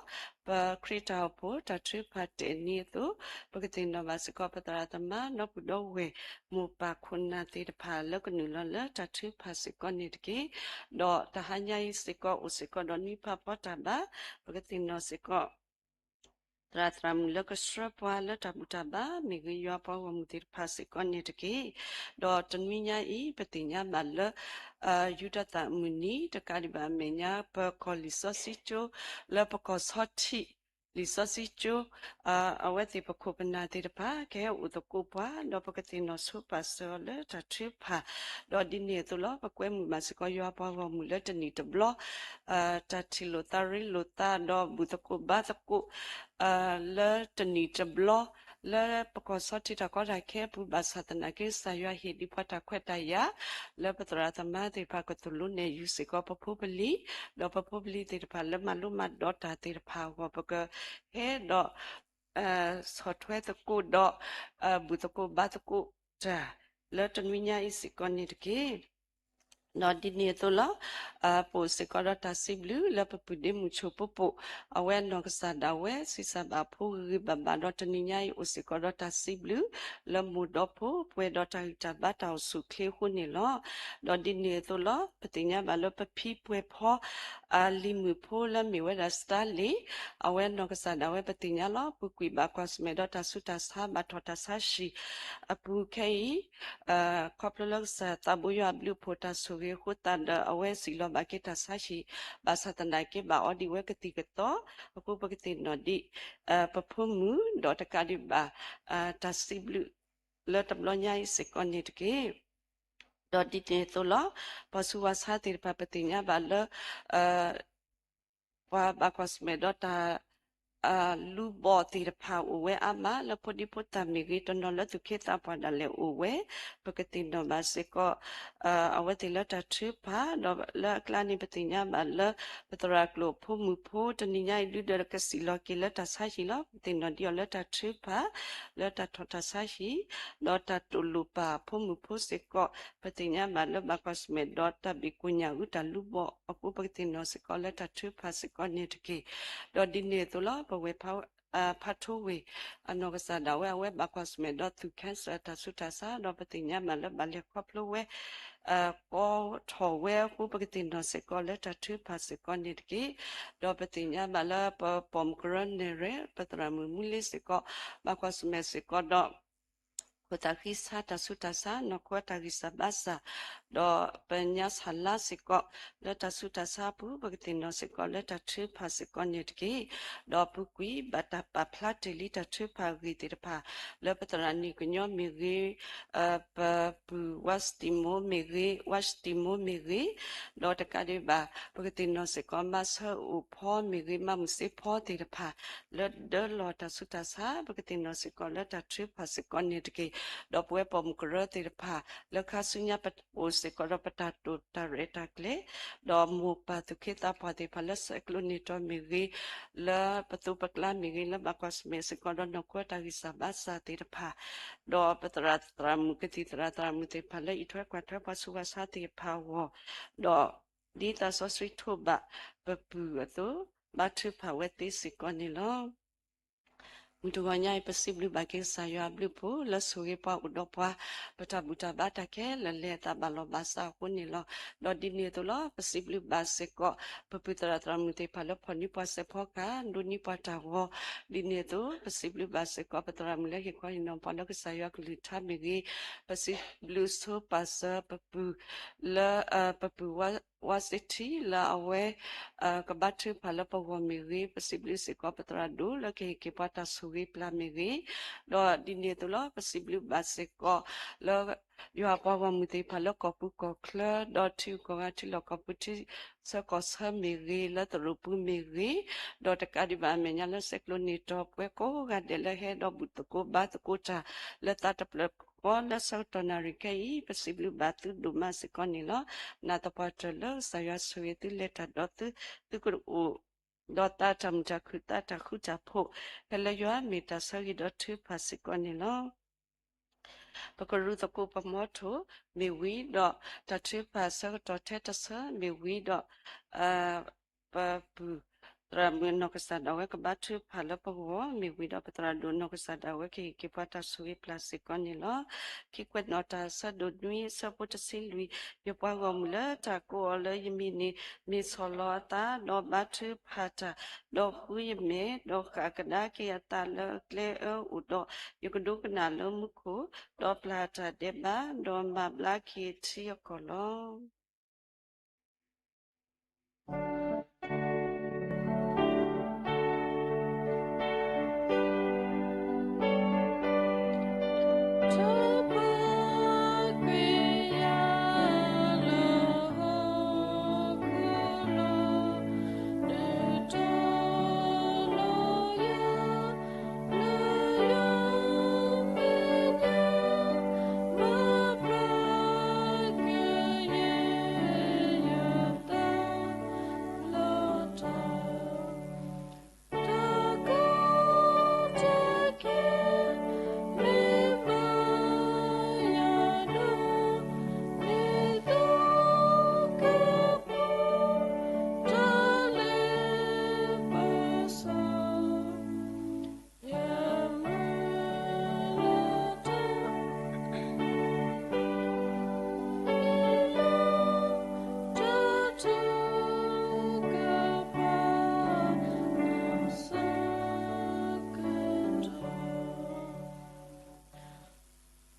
pa krita po ta thu pa te ni tu pa ke te no ba se ko pa ta ta ma no pu do we mu pa khun na te de pa le ko nu lo le ta thu pa se ko ni de ke do ta ha nya yi se ko o se ko do ni pa pa ta ba pa ke te no se ko tram le ko stra pa le ta bu ta ba mi ge yo pa wa mu te pa se ko ni de ke do ta mi nya yi pa te nya ba le yu ta ta mu ni ta ka di ba me nya pa ko li so si cho le pa ko so ti li so si cho a we te pa ko pa na te pa ke u to ko pa do pa ke te no so pa so le ta tri pa do di ne to lo pa kwe mu ma se ko yo pa wa mu le ta ni to blo ta ti lo ta ri lo ta do bu to ko ba to ko le ta ni to blo le pa ko so ti ta ko da ke pu ba sa ta na ke sa yo he di pa ta kwet ta ya le pa tra ta ma te pa ko to lu ne yu se ko pa pu pa li do pa pu pa li te pa le ma lu ma do ta te pa ko pa ko he do so thwe to ko do bu to ko ba to ko ta le ta mi nya i se ko ni de ke no di ni to la po se ko ta si blu la pa pu de mu cho po awe no ka sa da we si sa ba phu ri ba ba do ta ni nya i o se ko ta si blu la mu do po pwe do ta ba ta su kle khu ni lo do di ni to la pa ti nya ba lo pa phi pwe pho li mu pho la mi we da sta le awe no ka sa da we pa ti nya lo pu kwi ba kwa sme do ta su ta sa ba tho ta sa shi apu kai koplo sa tabu yo ablu pota suge khutanda awe silo baketa sashi basatanda ke ba odi we kati keto apu pakiti no di performu do takadi ba tasiblu le tablo nyai sekoni ke do di te to lo pasu wasa tir papatinya ba le wa ba kosme do ta lu bo ti de pa o we ama la podi pota mi ri to no la tu ke ta pa da le o we pa ke ti no ba se ko a we ti la ta tri pa do la kla ni pa ti nya ba la pa tra klo pho mu pho to ni nya lu de ka si lo ke la ta sa shi lo ti no di la ta tri pa la ta tho ta sa shi do ta tu lu pa pho mu pho se ko pa ti nya ba la ba ko sme do ta bi ku nya u ta lu bo a ku pa ti no se ko la ta tri pa se ko ni de ke do di ne to lo we pa pathowe anogasa da we bakwas me dot to cancer ta suta sa do patinya mala bale koplo we ko tho we ku pakitin no se ko le ta thu pa se ko ni ki do patinya mala pom kron ne re patra mu muli se ko bakwas me se ko do Kotagisa tasutasa no kotagisa basa do penya sala siko le tasutasa pu bagtino siko le tatu pa siko netki do pukui bata pa plate li tatu pa gitirpa le patrani kunyo miri pa pu wastimo miri do takade ba bagtino siko masa upo miri mamse po tirpa le de lo tasutasa bagtino siko le tatu pa siko netki do pwe pom kro ti pa le kha sunya pat o se ko ro pata to ta re ta kle do mu pa tu ke ta pa te pa le se klo ni to mi ri le patu pakla mi ri le ba ko me se ko no ko ta ri sa ba sa ti pa do patra tra mu ke ti tra mu te pa le i thwa kwa thwa pa su wa sa ti pa wo do di ta so sri to ba pa pu to ba tu pa we ti si ko ni lo Mutuanya possible bagi saya beli po la suri pa udopa bata buta bata ke la leta balo basa kuni lo do dini to lo possible base ko pepitra tramute palo phoni pa se phoka duni pata ho dini to possible base ko patra mule ke ko ino palo ke saya kulitha migi possible so pasa papu la papu wasiti la awe kabatu pala pawa miri possibly siko patradu la ke pata sugi pla miri do dini tu lo possibly basiko lo yo pawa muti pala kopu kokla do tu ko ati lo kopu ti sa ko sa miri la trupu miri do takadi ba menya la seklo ni to kwe ko ga de la he do butuko bat ko cha la tata Pona sautonari kai possibly batu duma sekonilo nata patolo saya sueti leta dot tukur u dota tamja kuta takuta po hele yoa mita sagi dot pasikonilo Pakaruta kupa moto me we do tatu pasa to tetasa me we do pa Ramu no kasada we kabatu pala pago mi wida patra do no kasada we ki pata sui plastic onilo ki kwet nota sa do nui sa pota silwi yo pago mula ta ko ole yimini mi solo ta do batu pata do hui me do kakada ki ata le kle u do yo kudu kana lo muku do plata deba do ma blaki ti kolo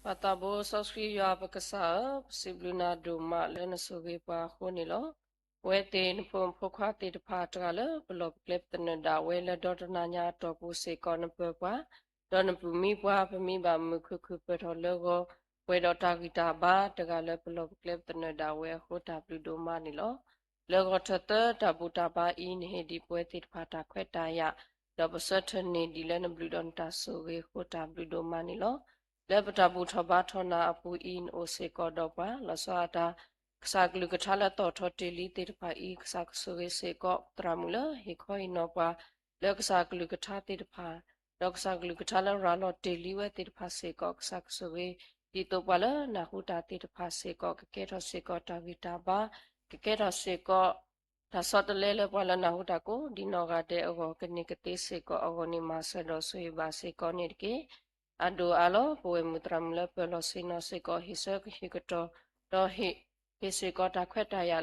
Patabo sosri ya bakasa sibluna duma lena soge pa khonilo wete npom phokha te tpha trala blok clip tna da wela dotna nya to pu se kon pa don pu mi pa pmi ba mu khu khu pa tho logo we dot ta gita ba taga le blok clip tna da we hota plu duma ni lo logo thata ta bu ta ba I ni he di pwe te tpha ta khwet ta ya do ba sat ni di le na blu don ta soge hota plu duma ni lo Lebata butaba thona apu in o se kodopa lasada ksaglu gathala to thoteli tirpa I ksak suge se ko tramula he khoi nopa leksaglu gatha tirpa leksaglu gathala ralo teli we tirpa se ko ksak suge dito pala nahuta tirpa se ko ke tho se ko tavita ba ke tho se ko ta sot lele pala nahuta ko dinoga de ogo kenikete se ko ogoni masado so ba se ko nirke Ado alo poe mutramle pelo sino se ko hisek hikato do hiseko ta khweta ya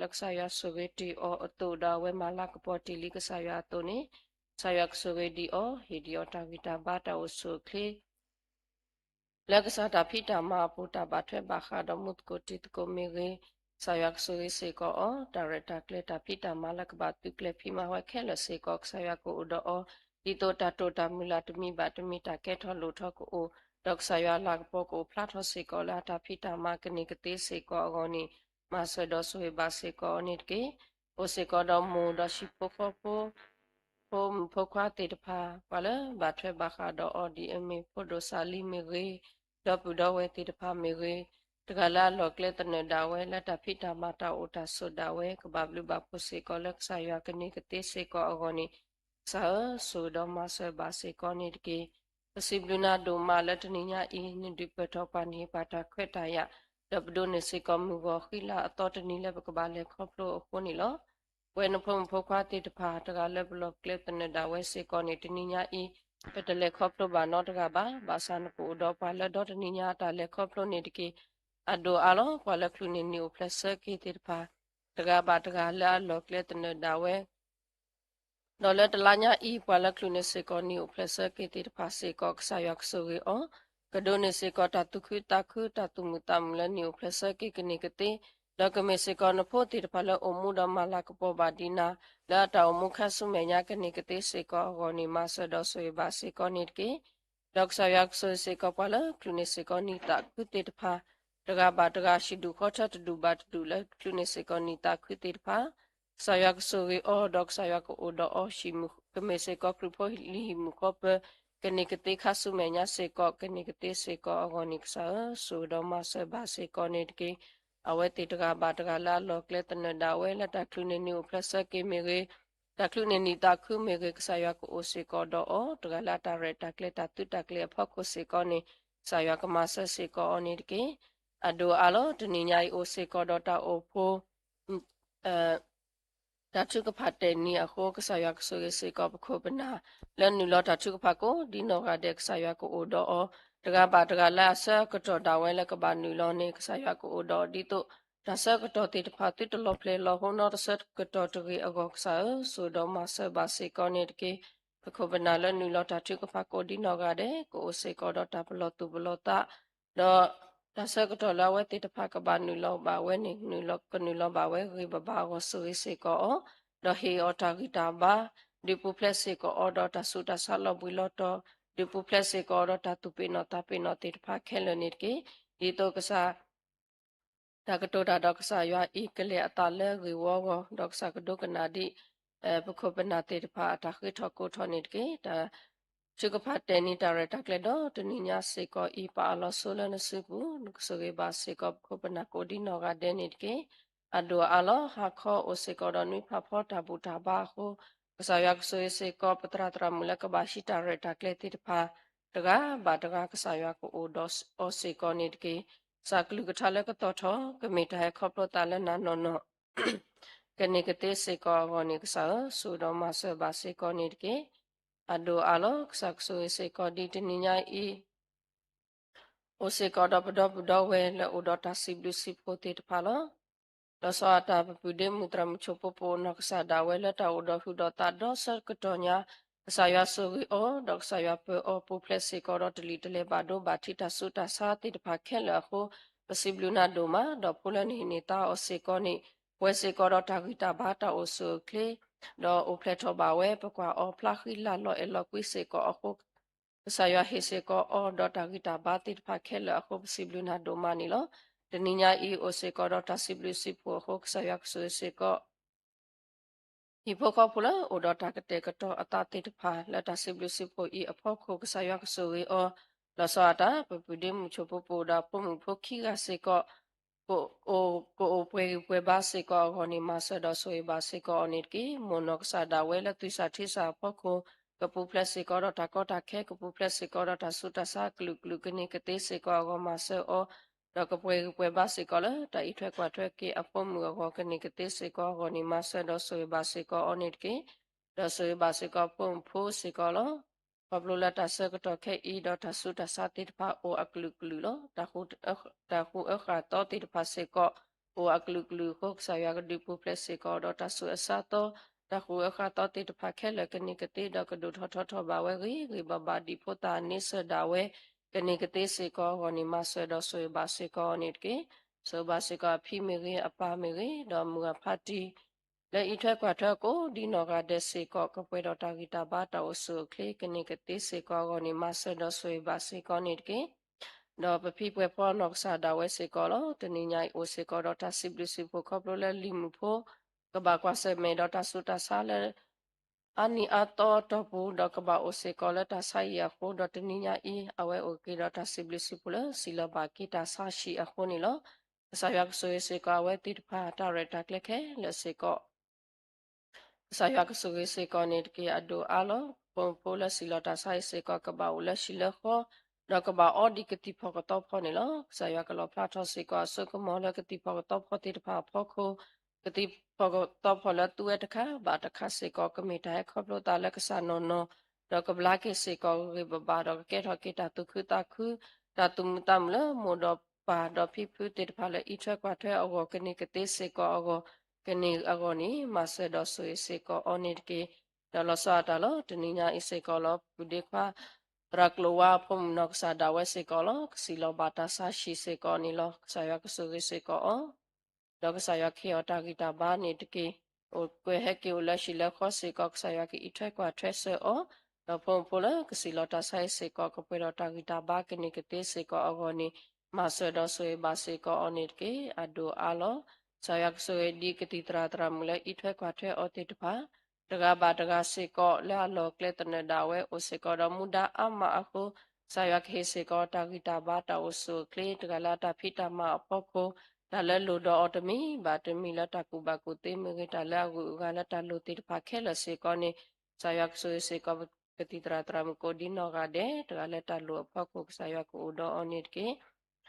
laksa ya soveti o to da we malak poti liksa ya to ni sayak soveti o hidio ta vita bata o so kle laksa ta phita ma puta ba thwe ba kha do mut ko tit ko mege sayak sove se ko o director kle ta phita malak ba tu kle phima wa khela se ko sayak ko do o Dito tato tamula tumi batumi ta ketho lo tho ko dok saya lag po ko platho se ko la ta phita ma kni kate se ko agoni ma so do so ba se ko nit ke o se ko do mu do shi po po kwa te ta pha wala ba thwe ba kha do odi eme po do sali me re do pu do we te ta pha me re tgala lo kle tne da we la ta phita ma ta o ta so da we ka ba blu ba po se ko lak saya kni kate se ko agoni sa so do ma so ba se ko ni ke sibluna do ma lat ni nya I ni di pe tho pa ni pa ta khweta ya dab do ne se ko mu go khila atot ni le ba ka ba le kho plo ko ni lo we no phom pho kwa te ta pha ta ga le blok clip ne da we se ko ni ni nya I pe te le kho plo ba no ta ga ba san ko do pa le do ni nya ta le kho plo ni ke ado alo pa le klu ni ni plus ke te ta pha ta ga ba ta ga le lo clip ne da we Dole telanya I pala klune se ko ni uplesa ke tir pase ko ksayak soge o kadone se ko tatu khu takhu tatu mutam la ni uplesa ke kene kete แล้วก็เมสิกอนโพติดพะละอมุดมาลากปอบาดีนาแล้วตาวมุขสุเมญากันนิกติสิกอกอนิมาสดอสวยบาสิกอนิดกีดอกสายักสวยสิกอปะละคลุนิสิกอนิตาคุติดพาตกาบาตกาชิดูขอชัดดูบาตดูละคลุนิสิกอนิตาคุติดพาสายักสวยอดอกสายักโอดอชิมุกเมสิกอครุพอลิหิมุกอเปกันนิกติคัสุเมญาสิกอกันนิกติสิกออกอนิกสาสุดอมาสบาสิกอนิดกีအဝဲတေတကဘာတကလာလောကလက်တနဒါဝဲလက်တခလူနေနီပလစကေမေရေတခလူနေနီတခုမေရေကဆာယကအိုစေကောဒောတကလာတာရတကလက်တတုတကလက်ဖောက်ကိုစေကောနေဆာယကမဆစေကောအနေတကေအဒိုအလောတနိညာအိုစေကောဒောတာအိုဖိုတချုကဖတ်တဲ့နီအခုကဆာယကဆိုရစေကောပခုပနာလန်နူလောတချုကဖတ်ကိုဒီနောကတဲ့ဆာယကအိုဒောတကဘာတကလာဆကတော်တာဝဲလကဘာနူလောနေကဆာယကအိုဒောဒီတိုဒါဆကတော်တိတဖာတိတလောဖလေလောဟောနောဆကတော်တကြီးအကောကဆာဆိုတော့မဆဘာစေကောနေတကေပခုပနာလနူလောတချုကဖတ်ကိုဒီနောကတဲ့ကိုစေကောဒောတာဘလောတူဘလောတာတော့ဒါဆကတော်လာဝဲတိတဖာကဘာနူလောဘာဝဲနေနူလောကနူလောဘာဝဲဂိဘဘာကိုဆိုစေကောတော့ဟေအော်တာဂီတာဘာဒီပူဖလက်စေကောအော်ဒောတာဆူတာဆာလောဘွီလောတော့ဒီပူဖလက်စေကောတော့တာတူပေနော်တာပေနော်တိတဖာခဲလနေတကေဒီတော့ကစားဒါကတိုတာတော့ကစားရွာဤကလေးအတာလဲရီဝေါဒေါကစားကဒုကနာဒီပခုပနာတိတဖာတာခိထောကိုထောနေတကေဒါชุกพัดเตนิตาเรตักเลดอตนิญาเสกออีปาลอโซลนสุปุนุกสเกบาเสกอคปนาโกดินอกาเดนิตเกအဒိုအလောဟာခောအိုစေကောဒနွိဖဖောတာဘူတာဘာဟုကဆာယက်ဆွေစေကောပတရတရမူလကဘာရှိတာရတာကလေတိတဖာတကဘာတကကဆာယက်ကိုအိုဒောစ်အိုစေကောနိတကေစာကလူကထလကတော်ထောကမေတဟခောပလတလနာနောနောကနေကတေစေကောဂောနိကဆာဆူတော်မဆဘာစေကောနိတကေအဒိုအလောကဆာဆွေစေကောဒီတနိညာဤအိုစေကောဒပဒပဒဝဲလေအိုဒေါတာစီဘလူစီပိုတေတဖာလောလောစောတာပပူဒေမူတရမချိုပပိုနကဆာဒါဝဲလက်တာဝဒဟုဒတာဒေါဆကတောညာဆာယဆိုဝီအောဒေါဆာယပအောပူဖလက်စီကောဒတလီတလေဘာဒိုဘာတီတာဆုတာစာတိတဖာခဲလဟုပစီဘလူနာဒိုမာဒေါပူလနီနေတာအစေကောနိဝဲစေကောဒတာဂီတာဘာတာအိုဆုကလေဒေါအိုဖလက်ထောဘာဝဲပကွာအောဖလာခီလာလောအလောကွီစေကောအခုဆာယဟေစေကောအောဒေါတာဂီတာဘာတိတဖာခဲလအခုပစီဘလူနာဒိုမာနီလောတနိညာဤအိုစေကောဒတာစီဘလူစီပိုခုဆာယက်ဆွေစေကောဒီဘောကပူလာအိုဒတာကတေကတော့အတာတေတဖာလက်တာစီဘလူစီပိုဤအဖို့ခုဆာယက်ဆွေအောလဆာတာပပူဒေမူချိုပိုပိုဒါပုံမှုဖိုခီကစေကောကိုပွဲဘာစေကောဟောနီမဆဒဆွေဘာစေကောနိကီမိုနောကဆာဒါဝဲလက်သူစာထိစာဖို့ခုကပူပလက်စေကောတာကောတာခဲကပူပလက်စေကောတာဆုတာစာကလူကလူကနေကတေစေကောဂမဆေအောတော့ကပွဲဘာစေကောလာတိုင်ထွက်ကွာထွက်ကေအဖို့မူကောကနေကတိစေကောဂောနီမဆဒဆွေဘာစေကောအနိတကေဒဆွေဘာစေကောပုံဖိုးစေကောလောပပလိုလာတဆကတော့ခဲဤတော့တဆုတစာတိတဖာအိုအကလူကလူလောတခုအခါတော့တိတဖာစေကောအိုအကလူကလူဟုတ်ဆာရကဒီပူပလက်စေကောတော့တဆုအစတော့တခုအခါတော့တိတဖာခဲလကနေကတိတော့ကဒုထဘာဝဲရီဘဘာဒီဖိုတာနိစဒါဝဲကနေကတိစေကောဟောနိမဆွေတော့ဆွေဘာစေကောနိတကေဆိုဘာစေကောဖိမေရေအပါမေရေတော့မူဖတ်တီလေဤထွက်ကွာထွက်ကိုဒီနောကတဲ့စေကောကပွဲတော်တာဂီတာဘာတောဆုခလေကနေကတိစေကောဟောနိမဆွေတော့ဆွေဘာစေကောနိတကေတော့ပပိပွဲပေါ်နောကဆာဒါဝဲစေကောလောတနိညာအိုစေကောတော့တာစိဘလစီဖို့ခေါပလိုလေလီမူဖို့ကဘာကွာစေမေတော့တာဆုတာဆာလေအနီအတော်တော့ဘူးတော့ကဘာအိုစေကောလတာဆိုင်ရဖို့တော့တနိညာဤအဝဲအိုကေတော့တာစိဘလစီပလစီလဘာကိတာဆာရှိအခုနီလောဆာယက်ဆွေစေကောဝဲတိတဖာတာရတာကလက်ခဲလက်စေကောဆာယက်ဆွေစေကောနေတကေအဒိုအလောပုံပိုလစီလတာဆိုင်စေကောကဘာအိုလက်ရှိလခောတော့ကဘာအော်ဒီကတိဖောကတော့ဖောနေလောဆာယက်ကလောဖလာထောစေကောဆကမောလကတိဖောကတော့ဖောတိတဖာဖောခိုကတိဖောကတော့ဖောလတူတခါဘာတခါစေကောကမေတိုင်ခေါပလိုတာလက်ကဆာနောနောတော့ကဘလာကေစေကောရေဘဘာတော့ကေထောကေတာတုခတာခုတာတုမတမ်လမောတော့ပါတော့ဖိဖူတေတဖာလေဣထကွာထဲအောကနေကတိစေကောအောကနေအောနီမဆဒဆွေစေကောအောနိကေတော့လဆာတာလောတနိညာဣစေကောလောပုဒေခွာရကလောဝါဖုံနောကဆာဒါဝဲစေကောလောစီလောဘာတာဆာရှိစေကောနီလောဆာယကဆုစေကော တော့ကဆာယခေအတာဂီတာဘာနေတကေဟိုကွယ်ဟက်ကေလရှိလခောစေကောဆာယကေအထွဲကွာထွဲဆောတော့ဖုန်ဖိုလကစီလတာဆိုင်စေကောကပွေတော့တာဂီတာဘာကနေကတေစေကောအဂောနီမဆဒဆွေဘာစေကောအနိတကေအဒိုအာလောဆာယကဆွေဒီကတိတရာတရာမူလေအထွဲကွာထွဲအတေတဖာတကဘာတကစေကောလဲလောကလက်တနဒါဝဲအိုစေကောတော့မူဒါအမအခုဆာယခေစေကောတာဂီတာဘာတာအိုဆုကလေတကလာတာဖိတာမအဖို့ကိုဒါလည်းလိုတော့အော်တမီဘာတမီလတာကူဘာကူတေမဂေတာလာကူကလာတာလိုတေတဖာခဲလစေကောနေဆာယကဆွေစေကောကတိတရာတရာမကိုဒီနောကတဲ့တကလည်းတလူအဖောက်ကိုဆာယကိုဒေါ်အနစ်ကေ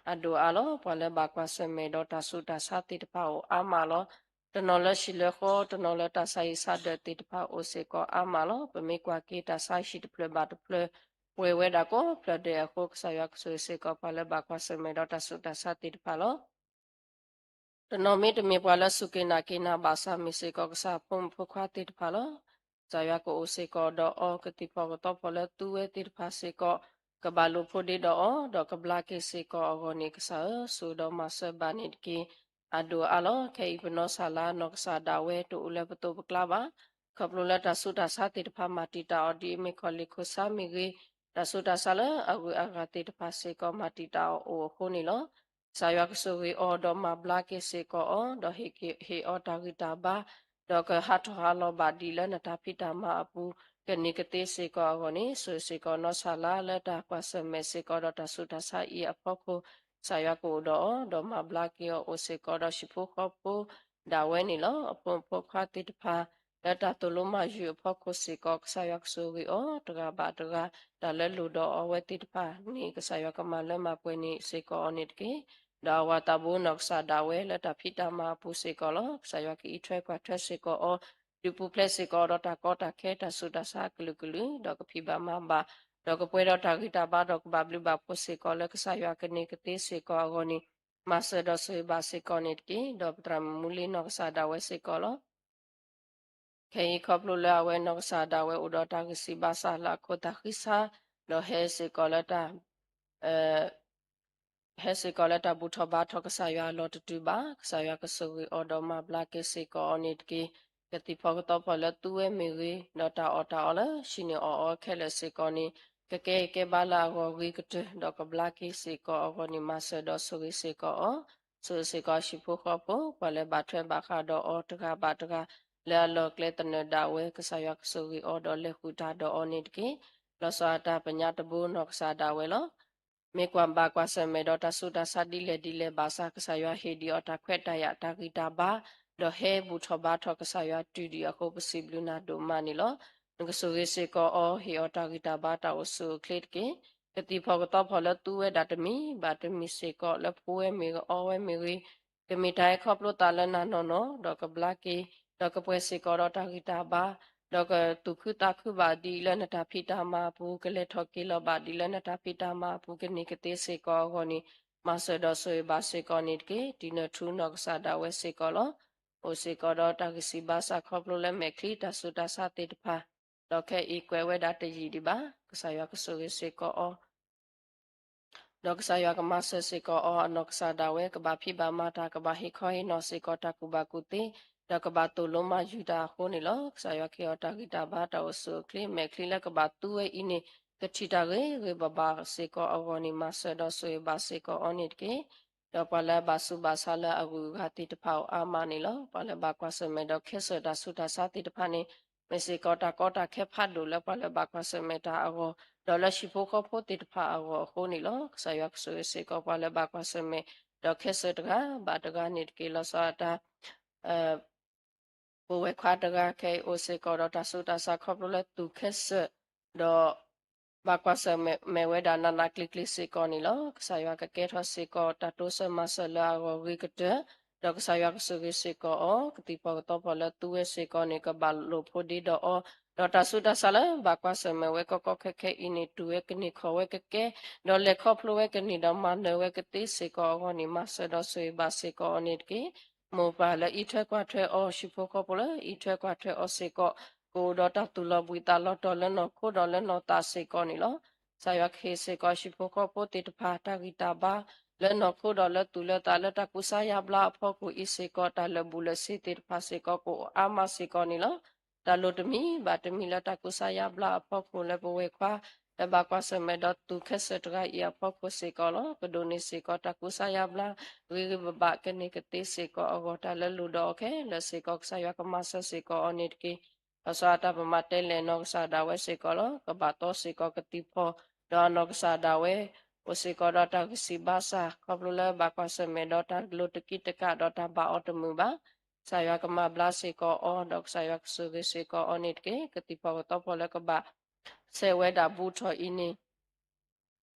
အဒိုအလောပလည်းဘာကွာစမေဒေါ်တာဆုတာစာတိတဖာကိုအမလောတနော်လရှိလခောတနော်လတာဆိုင်စာတဲ့တိတဖာအိုစေကောအမလောပမေကွာကေတာဆိုင်ရှိတဖလဘတ်ဖလဝဲဝဲဒါကိုဖလတဲ့အခုဆာယကဆွေစေကောပလည်းဘာကွာစမေဒေါ်တာဆုတာစာတိတဖာလောတနော်မေတမေပွာလဆုကေနာကေနာဘာစာမီစေကောကစားဖုံဖခွာတိတဖာလောဇာယကိုအိုစေကောဒေါ်အောကတိဖောကတော့ဖလတူဝဲတိဖာစေကောကဘာလိုဖိုဒီဒေါ်ဒေါ်ကဘလာကေစေကောအဂောနိကဆာဆူဒေါ်မဆဘာနိတကေအဒိုအလောခေဘနောဆာလာနောကဆာဒါဝဲတူလေပတိုပကလာပါကပလိုလတာဆူတာစာတိတဖာမာတီတာအော်ဒီမေခေါလီခိုဆာမီဂေတာဆူတာဆာလာအဂူအဂါတိတဖာစေကောမာတီတာအိုခိုနီလောဇာယကဆူဝီအော်ဒေါ်မဘလာကေစေကောအော်ဒေါ်ဟေအော်တာဂီတာဘာဒေါကဟာထဟာလောဘာဒီလနတာဖိတာမအပူကနေကတိစေကောဂောနိဆွေစေကောနောဆာလာလတာကွာစမေစေကောဒတာဆုတာဆာဤအဖောကိုဆာယကိုဒေါမဘလာကီယောအိုစေကောဒရှိဖို့ခောပူဒါဝဲနီလောအပွန်ဖောခတိတဖာလတာတလုံးမယူအဖောကိုစေကောဆာယကဆူဝီအောတကဘာတကဒါလဲလူတော့အဝဲတိတဖာနီကဆာယကမလဲမပွေနီစေကောအနိတကေဒါဝတာဘူနော့ဆာဒါဝဲလတာဖိတာမပူစေကောလောဆာယကီထွဲကွာထွဲစေကောအောဒီပူပလက်စေကောဒတာကောတာခဲတာဆုတာစာကလူကလူဒေါကဖိဘာမဘာဒေါကပွဲတော့တာဂီတာဘာဒေါကဘဘလူဘာပုစေကောလကဆာယကနေကတိစေကောဂောနီမဆဒဆွေဘာစေကောနိတကေဒေါပတရမူလီနော့ဆာဒါဝဲစေကောလောခေခေါပလူလာဝဲနော့ဆာဒါဝဲဥဒတာဂစီဘာဆာလာခိုတာခိစာဒေါဟဲစေကောလတာဟဲစေကောလတာဘူထဘာထကဆာယလောတတူဘာဆာယကဆူဝီအော်ဒမဘလာကေစေကောနိတကေကတိဖောကတော့ဖလတူဝဲမီရီဒေါတာအော်တာအော်လရှင်အော်ခဲလစေကောနိကကဲကဲဘာလာဂောဂီကတဒေါကဘလာကေစေကောအော်နိမဆဒေါဆူဝီစေကောအော်ဆူစေကောရှိဖို့ခောဖို့ဖလဲဘာထွဲဘာခါဒေါအော်တကဘာတကလဲလောကလက်တနဒါဝဲကဆာယကဆူဝီအော်ဒေါလေခူတာဒေါအော်နိတကေလောဆာတာပညာတဘူနောကဆာဒါဝဲလောမေကွမ်ဘာကွာဆမေဒေါတာဆူတာဆာဒီလေဘာစာကဆာယဟေဒီအော်တာခွဲ့တရတာဂီတာဘာဒေါ်ဟဲဘူထဘာထကဆာယတူဒီအခုပစီဘလူနာဒိုမာနီလောငကဆူဝေစေကောအော်ဟေအော်တာဂီတာဘာတာအိုဆူကလစ်ကေကတိဖောကတော့ဖလတူဝဲဒတ်မီဘာတမီစေကောလဖိုဝဲမီအော်ဝဲမီဝီကမီတိုင်ခေါပလိုတာလနာနော်နော်ဒေါကဘလာကေဒေါကပွဲစေကောတာဂီတာဘာဒေါကတုခုတာခုဘာဒီလနတာဖီတာမာဘူးကလေထော်ကီလဘာဒီလနတာဖီတာမာဘူးကနေကတိစေကောဂောနီမဆဒဆွေဘာစေကောနိတကေဒီနထူနော့ဆာဒါဝဲစေကောလောโอเซกอดตากစီဘာစာခေါပလိုလဲမဲခလီတဆူတဆတေတဖာတော့ခဲဤကွယ်ဝဲတာတကြီးဒီပါကဆာယကဆူစေကောအောတော့ကဆာယကမဆစေကောအောနောကဆာဒါဝဲကဘာဖိဘာမာတာကဘာဟိခောဟိနောစေကောတကူဘာကူတေတော့ကဘာတူလုံးမယူတာဟိုနေလောကဆာယကေအတာဂီတာဘာတောဆူကလီမဲခလီလကဘာတူဝဲဤနေကတိတာရေဘဘာစေကောအောဂနီမဆဒဆွေဘာစေကောအောနိတကေတော့ပလာဘာစုဘာဆာလာအကူခတိတဖောက်အာမနီလောပလာဘာကွာစမေတော့ခေဆတာဆုတာစာတိတဖာနေမစေကောတာခဲဖတ်လို့လပလာဘာကွာစမေတာအောဒေါ်လာရှိဖို့ခေါ်ဖို့တိတဖာအောခိုနီလောဆာယက်ဆွေစေကောပလာဘာကွာစမေတော့ခေဆတကဘာတကနေကေလဆာတာဘဝခွာတကခဲအိုစေကောတာဆုတာစာခေါ်လို့တူခေဆတော့ဘာကွာစမေဝဲဒါနာနာကလစ်စေကောနီလောဆာယကကဲထစေကောတတိုဆမဆလာဝဝိကတဒေါကဆာယကဆုစေကောကတိပကတော့ဖလတူဝဲစေကောနီကဘလိုဖိုဒီဒေါဒေါတာဆုတာဆလာဘာကွာစမေဝဲကောခခဲအင်းနီတူဝဲကနီခေါ်ဝဲကကဲဒေါ်လေခေါပလိုဝဲကနီဒေါမန်နဝဲကတိစေကောဂောနီမဆဒေါဆွေဘာစေကောနိတကေမောပါလဤထွဲကွာထွဲအောရှိဖို့ကောပလဤထွဲကွာထွဲအောစေကောကိုဒေါတာတူလဘူတာလော်တော်လနောခိုဒေါ်လနောတာစေကောနီလောဆာယခေစေကောရှိဖို့ကောပိုတိတဖာတာဂီတာဘာ le no ko do le tu le ta le ta ku sa ya bla pho ku i se ko ta le bu le si te pha se ko ko ama se ko ni lo ta lo de mi ba de mi le ta ku sa ya bla pho ku le bo we kwa le ba kwa se me do tu khe se tra ya pho ku se ko lo ko do ni se ko ta ku sa ya bla ri ba ke ni ke te se ko o ta le lu do ke le se ko sa ya ka ma se ko o ni ke sa ta pa ma te le no sa da we se ko lo ka ba to se ko ke ti pho do no sa da we o se ko do ta si ba sa ko lu le ba kwa se me do ta lu te ki te ka do ta ba o te mu ba sa ya ka ma bla se ko o do sa ya su se ko o ni ke ti pho to pho le ka ba se we da bu tho i ni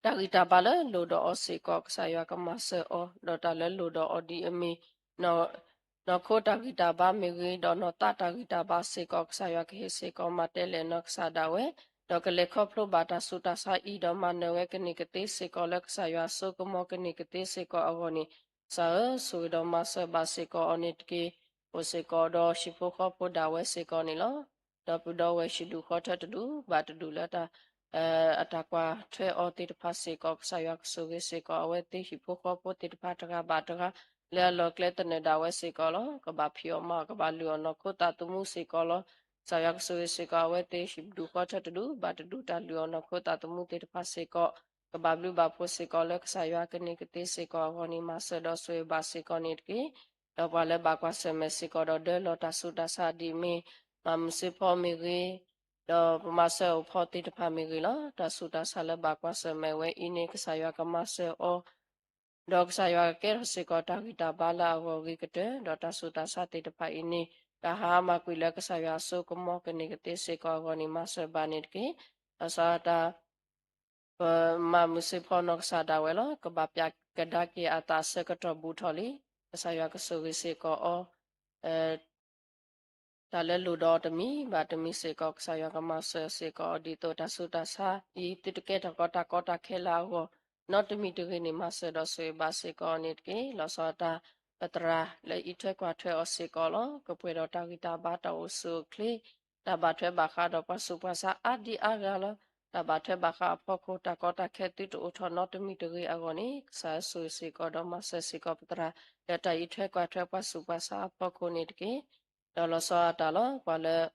ta ri ta ba le lu do o se ko sa ya ka ma se o do ta le lu do o di mi no no ko ta ri ta ba mi ri do no ta ri ta ba se ko sa ya ke se ko ma te le no sa da we do ke le kho phlo ba ta su ta sa i do ma ne we ke ni ke te se ko le sa ya so ko mo ke ni ke te se ko o ni sa su do ma se ba se ko o ni ke o se ko do shi pho kho pho da we se ko ni lo do pu do we shi du kho ta du ba du la ta atakwa tre o te pa se ko sa ya so ge se ko we te hi pho kho pho te pa ta ga ba ta ga le lo kle te ne da we se ko lo ka ba phio ma ka ba lu no ko ta tu mu se ko lo sa ya so ge se ko we te hi du kho ta du ba du ta lu no ko ta tu mu te pa se ko ka ba lu ba pho se ko le sa ya ke ni ke te se ko ho ni ma se do so ba se ko ni ke do ba le ba kwa se me se ko do de lo ta su ta sa di me ma mu se pho me ge do ma se o pho te pa me ge lo ta su ta sa le ba kwa se me we i ni ka sa ya ka ma se o do ka sa ya ke se ko ta ki ta ba la o ge ke te do ta su ta sa te pa i ni ka ha ma ku le ka sa ya so ko mo ke ni ke te se ko ho ni ma se ba ni ke sa ta ma mu se pho no sa da we lo ka ba pya ka da ki ata se ka to bu tho li ka sa ya ka so ge se ko o ta le lu do to mi ba to mi se ko sa ya ka ma se ko di to ta su ta sa i ti te ke ta ko ta khe la ho no to mi to ge ni ma se do se ba se ko ni ke lo sa ta patra le i thwe kwa thwe o se ko lo ko pwe do ta ki ta ba ta o su kle ta ba thwe ba kha do pa su pa sa a di a ga lo ta ba thwe ba kha pho ko ta khe ti to o tho no to mi to ge a go ni sa su se ko do ma se ko patra le ta i thwe kwa thwe pa su pa sa pho ko ni ke đó là sao ta lo qua là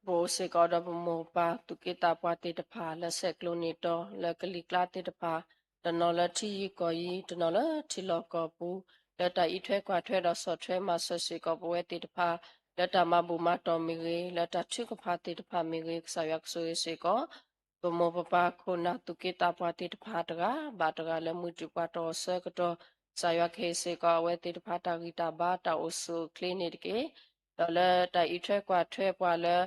bố sẽ có đó một ba tụ cái ta qua tết pha là sẽ clonito là cái lịch la tết pha đó nó là chỉ có ý đó nó là chỉ lo có bố là ta ít thuê qua thuê đó sợ thuê mà sợ sẽ có bố tết pha là ta mà bố mà to mi ghê là ta chưa có pha tết pha mi ghê sao yak sẽ có bố một ba con na tụ cái ta qua tết pha đó ba đó là một chút qua to sợ cái đó sao yak sẽ có bố tết pha ta ghi ta ba ta ở số clinic cái đó là ta ít thuê qua là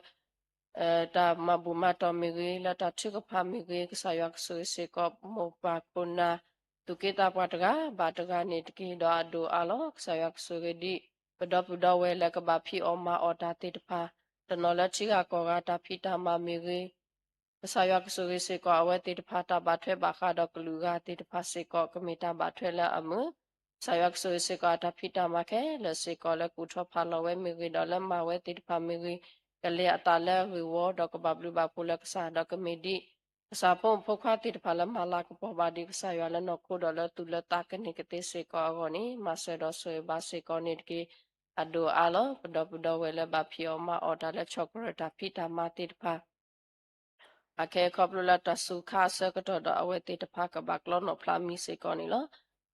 ta ma bu ma to mi ri la ta chu ko pha mi ri sa yak su se ko mo pa kuna tu ke ta pa ta ga ni ki do adu a lo sa yak su ri di pa do we la ka ba phi o ma o ta te ta pha ta no la chi ga ko ga ta phi ta ma mi ri sa yak su ri se ko a we te ta pha ta ba thwe ba kha do ku lu ga te ta pha se ko ka mi ta ba thwe la a mu sa yak su se ko ta phi ta ma ke la se ko la ku tho pha lo we mi ri do la ma we te ta pha mi riကလေးအတားလဲဝီဝတော့ကဘဘလူဘပူလက်ဆာတော့ကမီဒီစာပုံဖခါတိတဖလာမလာကပဘာဒီကဆာရလနခုဒလတူလတာကနိကတိစေကောဂောနီမဆေဒဆွေဘာစေကောနိကေအဒိုအလောပဒဝဲလဘဖီယောမအော်ဒါလက်ချောကရတာဖီတာမတိတဖာအခဲခေါပလလတဆုခါဆကတော့အဝဲတိတဖာကဘကလောနောဖလာမီစေကောနီလော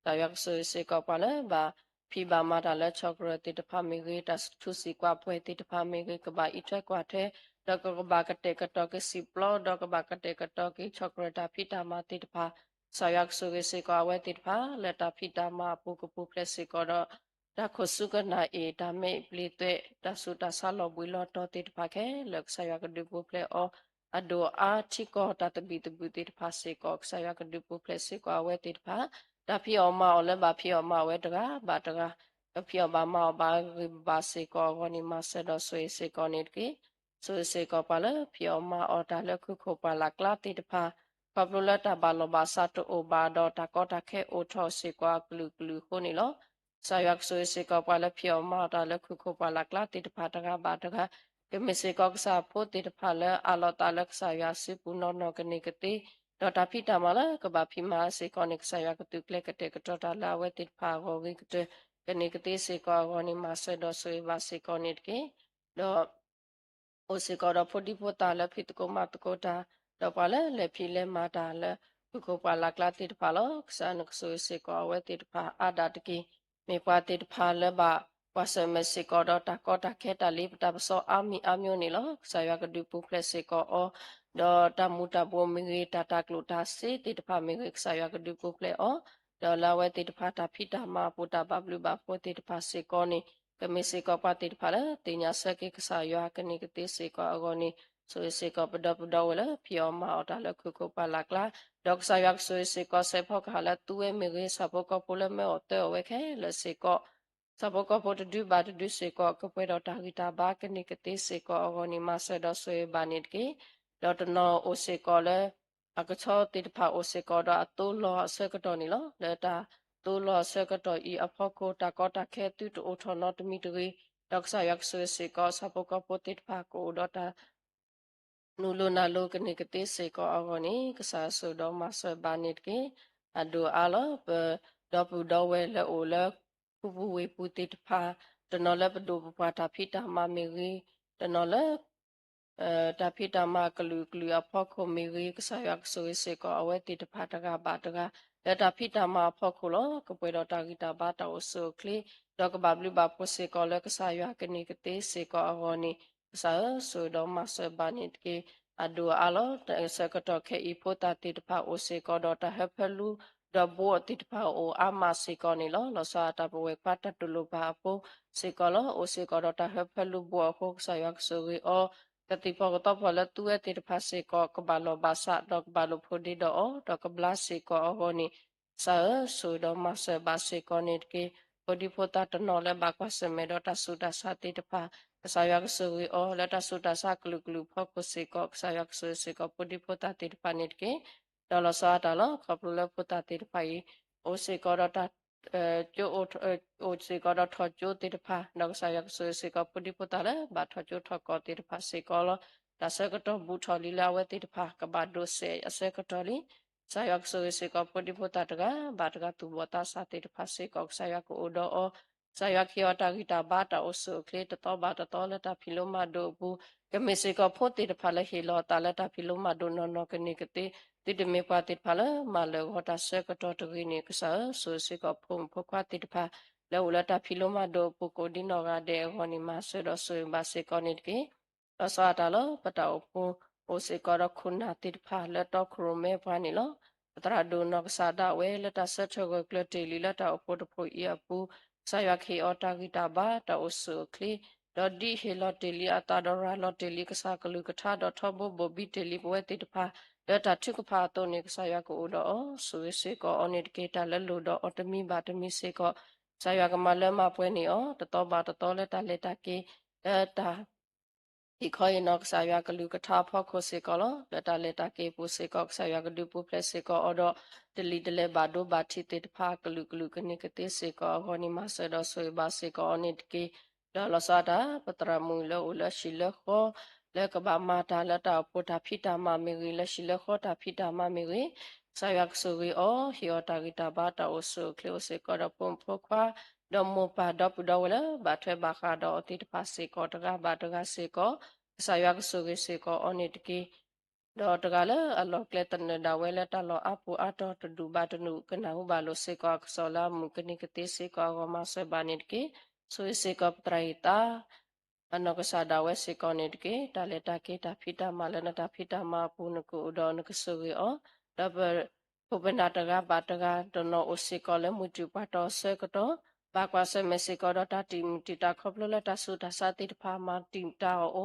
တာယက်ဆွေစေကောပါလဲဘာဖီဘာမာတာလက်ချောကရတိတဖာမီဂေတတ်သူစီကွာပွဲတိတဖာမီဂေကဘာအထက်ကွာတဲ့ဒကကဘာကတဲ့ကတော့ကစီပလောဒကဘာကတဲ့ကတော့ကချောကရတာဖီတာမတိတဖာဆာယက်ဆွေစေကောအဝဲတိတဖာလက်တာဖီတာမပူကပူဖလက်စေကောတော့ဒါခဆုကနာအေဒါမေပလီတဲ့တဆုတာဆာလောဘွေလောတော့တိတဖာခဲလက်ဆာယက်ကဒူပူဖလက်အော်အဒိုအာချီကောတတဘီတဘူတိတဖာစေကောဆာယက်ကဒူပူဖလက်စေကောအဝဲတိတဖာဒါဖီအော်မအော်လည်းဘာဖီအော်မဝဲတကားဘာတကားဖီအော်ဘာမအော်ဘာစေကောဂောနီမဆဒဆွေစေကောနိကေဆွေစေကောပါလေဖီအော်မအော်ဒါလည်းခုခုပါလာကလာတိတဖာပပလိုလတာဘာလောဘာစာတိုအိုဘာဒေါ်တာကောတာခဲအိုထောစေကွာကလူခုနီလောဆာယက်ဆွေစေကောပါလေဖီအော်မဒါလည်းခုခုပါလာကလာတိတဖာတကားဘာတကားကမစေကောကစားဖို့တိတဖာလေအလောတာလက်ဆာယာစီပူနောနောကနိကတိ တော့တာဖိတာမလားကဘာဖိမာစေကောနိကဆာယကတုကလကတဲ့ကတော့တာလာဝဲတိဖာကိုဝိကတဲ့ကနေကတိစေကောဂောနိမဆေတော့ဆွေပါစေကောနိတကေတော့ โอสิกอดพอดีพอตาละพิตโกมาตโกตาดอกปาละเลพิเลมาตาละพุโกปาลักลาติตพาลกสานกสุสิกอเวติตพาอาดาตกีเมปาติตพาละบะปัสเมสิกอดตากอตาเคตาลิปตาปซออามีอามิโอนี่ลสายากดุปุเพลสิกออดอตามุตาโบมิเกตาตากลุตาสิติตพามิเกสายากดุปุเพลอดอลาเวติตพาตาพิตามาปุตาบับลุบาโพติตพาสิกอนี่ကမေစေကပတိဖလာတင်ညာစကေကဆာယောကနိကတိစေကအဂောနိဆိုစေကပဒပဒဝလဖြောမာအတလခုခုပလာကလာဒေါကဆာယောဆိုစေကဆေဖောကလာတူဝဲမေရေစဘောကပလမေအတေဝဲခဲလစေကစဘောကပတဒုဘာဒုစေကကပွေတော်တာဂီတာဘာကနိကတိစေကအဂောနိမဆေဒဆွေဘာနိတကေဒေါတနောအိုစေကလေအကချောတိတဖာအိုစေကဒအတူလောဆေကတော်နီလောလေတာตูลอเซกตออีอพอโคตากอตาแค่ตุตโอทอนอตมิตรีดอกสายักเสสิกอสะปกปติภาโกดอตานูโลนาโลกนิกติสิกออโกนิกษาสุดอมาสบานิตเกอดูอาลเปดอปุดอเวลโอลปุปุเวปุติภาตนอลปดูปปาตาพิตามาเมรีตนอลตาพิตามากลุกลุอพอโคเมรีกษายักเสสิกออเวติตภาตกาบาตกาလက်တာဖိတာမှာဖောက်ခုလောကပွေတော်တာဂီတာဘာတောဆုခလီဒေါကဘဘလူဘပစေကောလကဆာယကနိကတေစေကောအဂောနိဆာဆုဒေါမဆဘနိတကေအဒူအလောတဆကတောခေဤဖိုတာတိတဖာအိုစေကောဒေါတာဟဖလူဒဘောတိတဖာအိုအမစေကောနိလောလောစာတာဘဝေပတတလူဘာပိုစေကောလောအိုစေကောဒေါတာဟဖလူဘောခုဆာယကဆုရီအောကတိပကတော့ဖလတူအတိတဖာစေကောကဘာလောဘာစာဒေါကဘာလောဖိုဒီဒေါဒေါကဘလာစေကောအဂောနိစာဆုဒမဆဘစေကောနိတကေပဒီဖိုတာတနော်လေဘကွာစမေဒတာဆုတာစာတိတဖာဆာယကဆုဝီအောလတာဆုတာစာကလုကလုဖောက်ကိုစေကောဆာယကဆုစေကောပဒီဖိုတာတိတဖာနိတကေဒေါ်လစာတာလကပလူလဖိုတာတိတဖာဤအိုစေကောဒတာကျိုအိုစေကောဒထောကျိုတိတဖာနောက်ဆာယကဆုစေကောပဒီဖိုတာလေဘာထောကျိုထောကောတိတဖာစေကောလဒါစကတော့ဘူထော်လီလာဝဲတိတဖာကဘာဒိုစေအစကတော့လီဆာယကဆိုစေကပဒီဖိုတာတကဘာတကသူဘတာစာတေတဖာစေကောဆာယကအိုဒောဆာယကီယတာဂီတာဘာတာအိုဆုကလေတတော်ဘာတတော်လက်တာဖီလိုမာဒိုဘူးကမေစေကဖိုတေတဖာလေဟီလောတာလက်တာဖီလိုမာဒိုနော်နော်ကနေကတိတိတမေပါတေဖာလေမာလေဟောတာဆေကတော်တဂီနေကဆာဆိုစေကဖုံဖခွာတေတဖာလေဝလတာဖီလိုမာဒိုပုကိုဒီနော်ကတဲ့ဟောနီမာဆေတော့ဆိုဘာစေကောနေတကေအစာတာလောပတောဖုံโอเสกอรคุณนาติพาและตอครเมพานิลตราดูนกสาดาเวและตาเสชกกลเตลีและตาอปดโพอีอปูสายเคอตากิตาบาตาโอสุคลีดอดีเฮลเตลีอาตาดราลเตลีกสากลุกทาดอทบบบบิเตลีบเวติตพาและตาทุกพาโตนิกสายกโอดอสุเสกออนิเกตาและลูดออตมีบาตมีเสกอสายกมาเลมาปวยนิอตตอบาตตและตาเลตาเกตาอีคอยนอกสายกลูกทาพอโคเสกอลเลตาเกปุเสกอกสายกดูปุเพลเสกออดเดลีเดเลบาโดบาทิเตพากลูกลูกนิกเตเสกอฮอนิมาเสดอสวยบาเสกอนิตเกดอลซาดาปตรามุลอุลชิลขอและกบามาตาละตาปุตาพิตามาเมริละชิลขอตาพิตามาเมริสายกสุริอฮิอตากิตาบาตาโอสุเคลเสกอดปุมพควาดอมโมปาดอปดอวละบาเทบาคาดอติตพาเสกอตกาบาตกาเสกอสายกสุริเสกออนิตกีดอตกาละอลอเคลตันดาเวละตาลออาปูอาตอตดูบาตนุกนาหุบาโลเสกอสลามุกนิกติเสกอมาเสบานิตกีสุเสกอปไตรตาอนกสาดาเวเสกอนิตกีตาเลตาเกตาพิตามาลนตาพิตามาปูนกุอุดอนกสุริอดับปุปนาตกาบาตกาดนอโอเสกอเลมุจุปาตอเสกตอบากวาเสเมเสกอดตาติมติตาคบลละตาสุตาสาติพามาติมตาโอ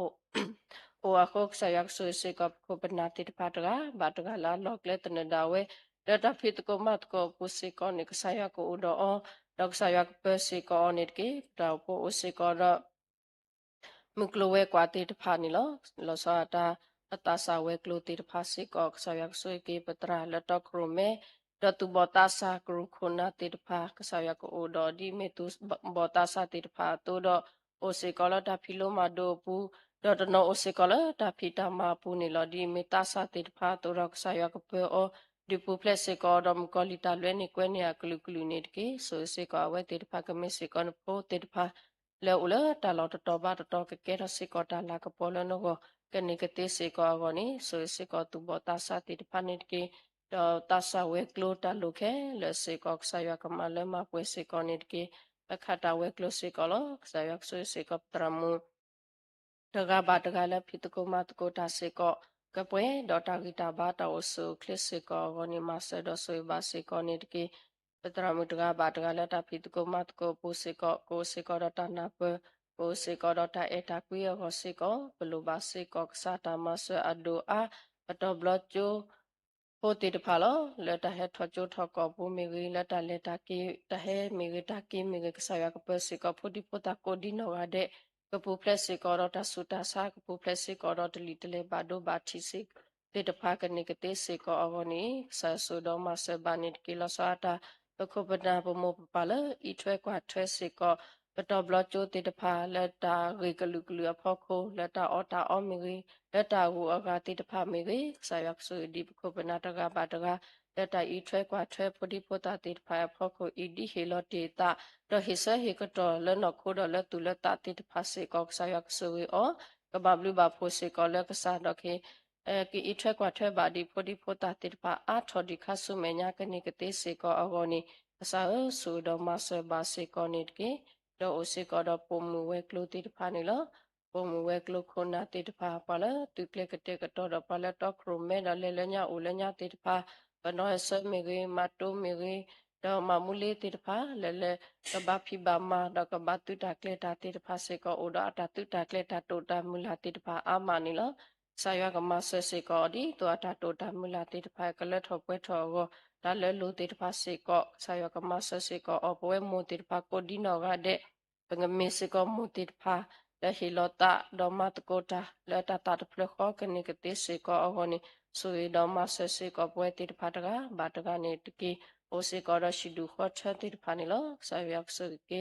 โออะโคกสายักสุเสกอปุปนาติพาตกาบาตกาลาลอกเลตนดาเวดตาพิตโกมัตโกปุเสกอนิกสายักอุดอดอกสายักเปเสกอนิตกีดาโปโอเสกอดมุกโลเวกวาติพานิลลอสาตาအတာစာဝဲကလိုတီတဖာစီကောဆာယက်ဆွေကေပတရာလတခရမေဒတုဘတာစာကရုခုနာတီတဖာကဆာယက်အိုဒဒီမေတုဘတာစာတီတဖာတိုဒအိုစေကောလတာဖီလိုမာဒိုပူ တော့တနောအစေကလတာဖီတာမာပူနေလော်ဒီမီတာစာတေတဖာတော့ရကဆာယကပေအောဒီပူဖလက်စေကောဒမ်ကောလီတာလွဲနေကွဲနေရကလူကလူနေတကေဆိုစေကောဝဲတေတဖာကမေစေကောနပိုတေတဖာလဲဦးလာတာလော်တတော်ဘာတတော်ကကဲရစေကောတာလာကပေါ်လနောကနေကတေစေကောဂောနီဆိုစေကောတူဘောတာစာတေတဖာနေတကေတော့တာစာဝဲကလိုတာလုခဲလဲစေကောဆာယကမလဲမပွဲစေကောနေတကေအခတာဝဲကလိုစေကောလောဆာယကဆိုစေကောတရမူတကဘာတကလည်းဖြစ်တကိုမတကိုတာစေကောကပွဲဒေါ်တာဂီတာဘာတာဆူခလစ်စေကောဂနီမဆဒဆွေဘာစေကောနေတကေပတရမတကဘာတကလည်းတာဖြစ်တကိုမတကိုပူစေကောကိုစေကောဒတာနာပကိုစေကောဒတာအတာကွေရောစေကောဘလူဘာစေကောကစားတာမဆအဒိုအာပတော်ဘလချူပိုတီတဖာလောလက်တဟဲထောချိုထောကောပူမီဂီလက်တလက်တကီတဟဲမီဂီတကီမီဂီကဆာယကပစေကောဖူဒီပိုတာကိုဒီနောရတဲ့ကပူဖလက်စေကောတာဆူတာဆာကပူဖလက်စေကောတလီတလေဘာဒိုဘာတီစေတေတဖာကနေကတေစေကောအဂနီဆာဆူဒေါမဆဘာနိတကီလဆာတာတခုပဒဘမောပလဤထွဲကွာထွဲစေကောပတော်ဘလချိုတေတဖာလက်တာရေကလူကလူအဖို့ခိုလက်တာအော်တာအော်မီဂီလက်တာဟူအကတေတဖာမီဂီဆာယကဆူဒီပခုပနာတကဘာတကလက်တာဤထွဲကွာထွဲဖုဒီပိုတာတေတဖာအဖို့ခိုဤဒီဟေလောတေတာတော့ဟိဆာဟေကတော်လနခိုတော်လက်တူလက်တာတေတဖာစေကောဆာယကဆူဝေအောကဘာဘလူဘာဖိုစေကောလက်ကစားတော့ခေကီဤထွဲကွာထွဲဘာဒီဖုဒီပိုတာတေတဖာအာထော်ဒီခဆုမေညာကနေကတေစေကောအဂောနီအစာဆူတော်မဆဘာစေကောနေတကေတော့အစေကောတော့ပုံမူဝဲကလိုတေတဖာနေလောပုံမူဝဲကလိုခုနာတေတဖာပါလာတူကလကတေကတော့တော့ပါလာတော့ခရမဲတော့လဲလဲညာဦးလဲညာတေတဖာဘနောဆမေဂေမတိုမေဂေတော့မမူလေးတေတဖာလဲလဲကဘာဖီဘာမာတော့ကဘာတူတာကလေတာတေတဖာစေကောအိုတော့တာတူတာကလေတာတိုတာမူလာတေတဖာအာမနီလောဆာယကမဆစေကောဒီတော့တာတိုတာမူလာတေတဖာကလထောပွဲထောကိုဒါလဲလူတေတဖာစေကောဆာယကမဆစေကောအပွဲမူတေတဖာကိုဒီနောကတဲ့ပငမေစကောမူတိဖာလဟီလောတာဒေါမတ်ကိုတာလတာတာဖလခောကနေကတိစေကောအဟောနိဆွေဒေါမဆစေကောပွဲတိဖာတကဘာတကနေတကီအိုစေကောရရှိဒူခောချတိဖာနီလောဆာယက်စကေ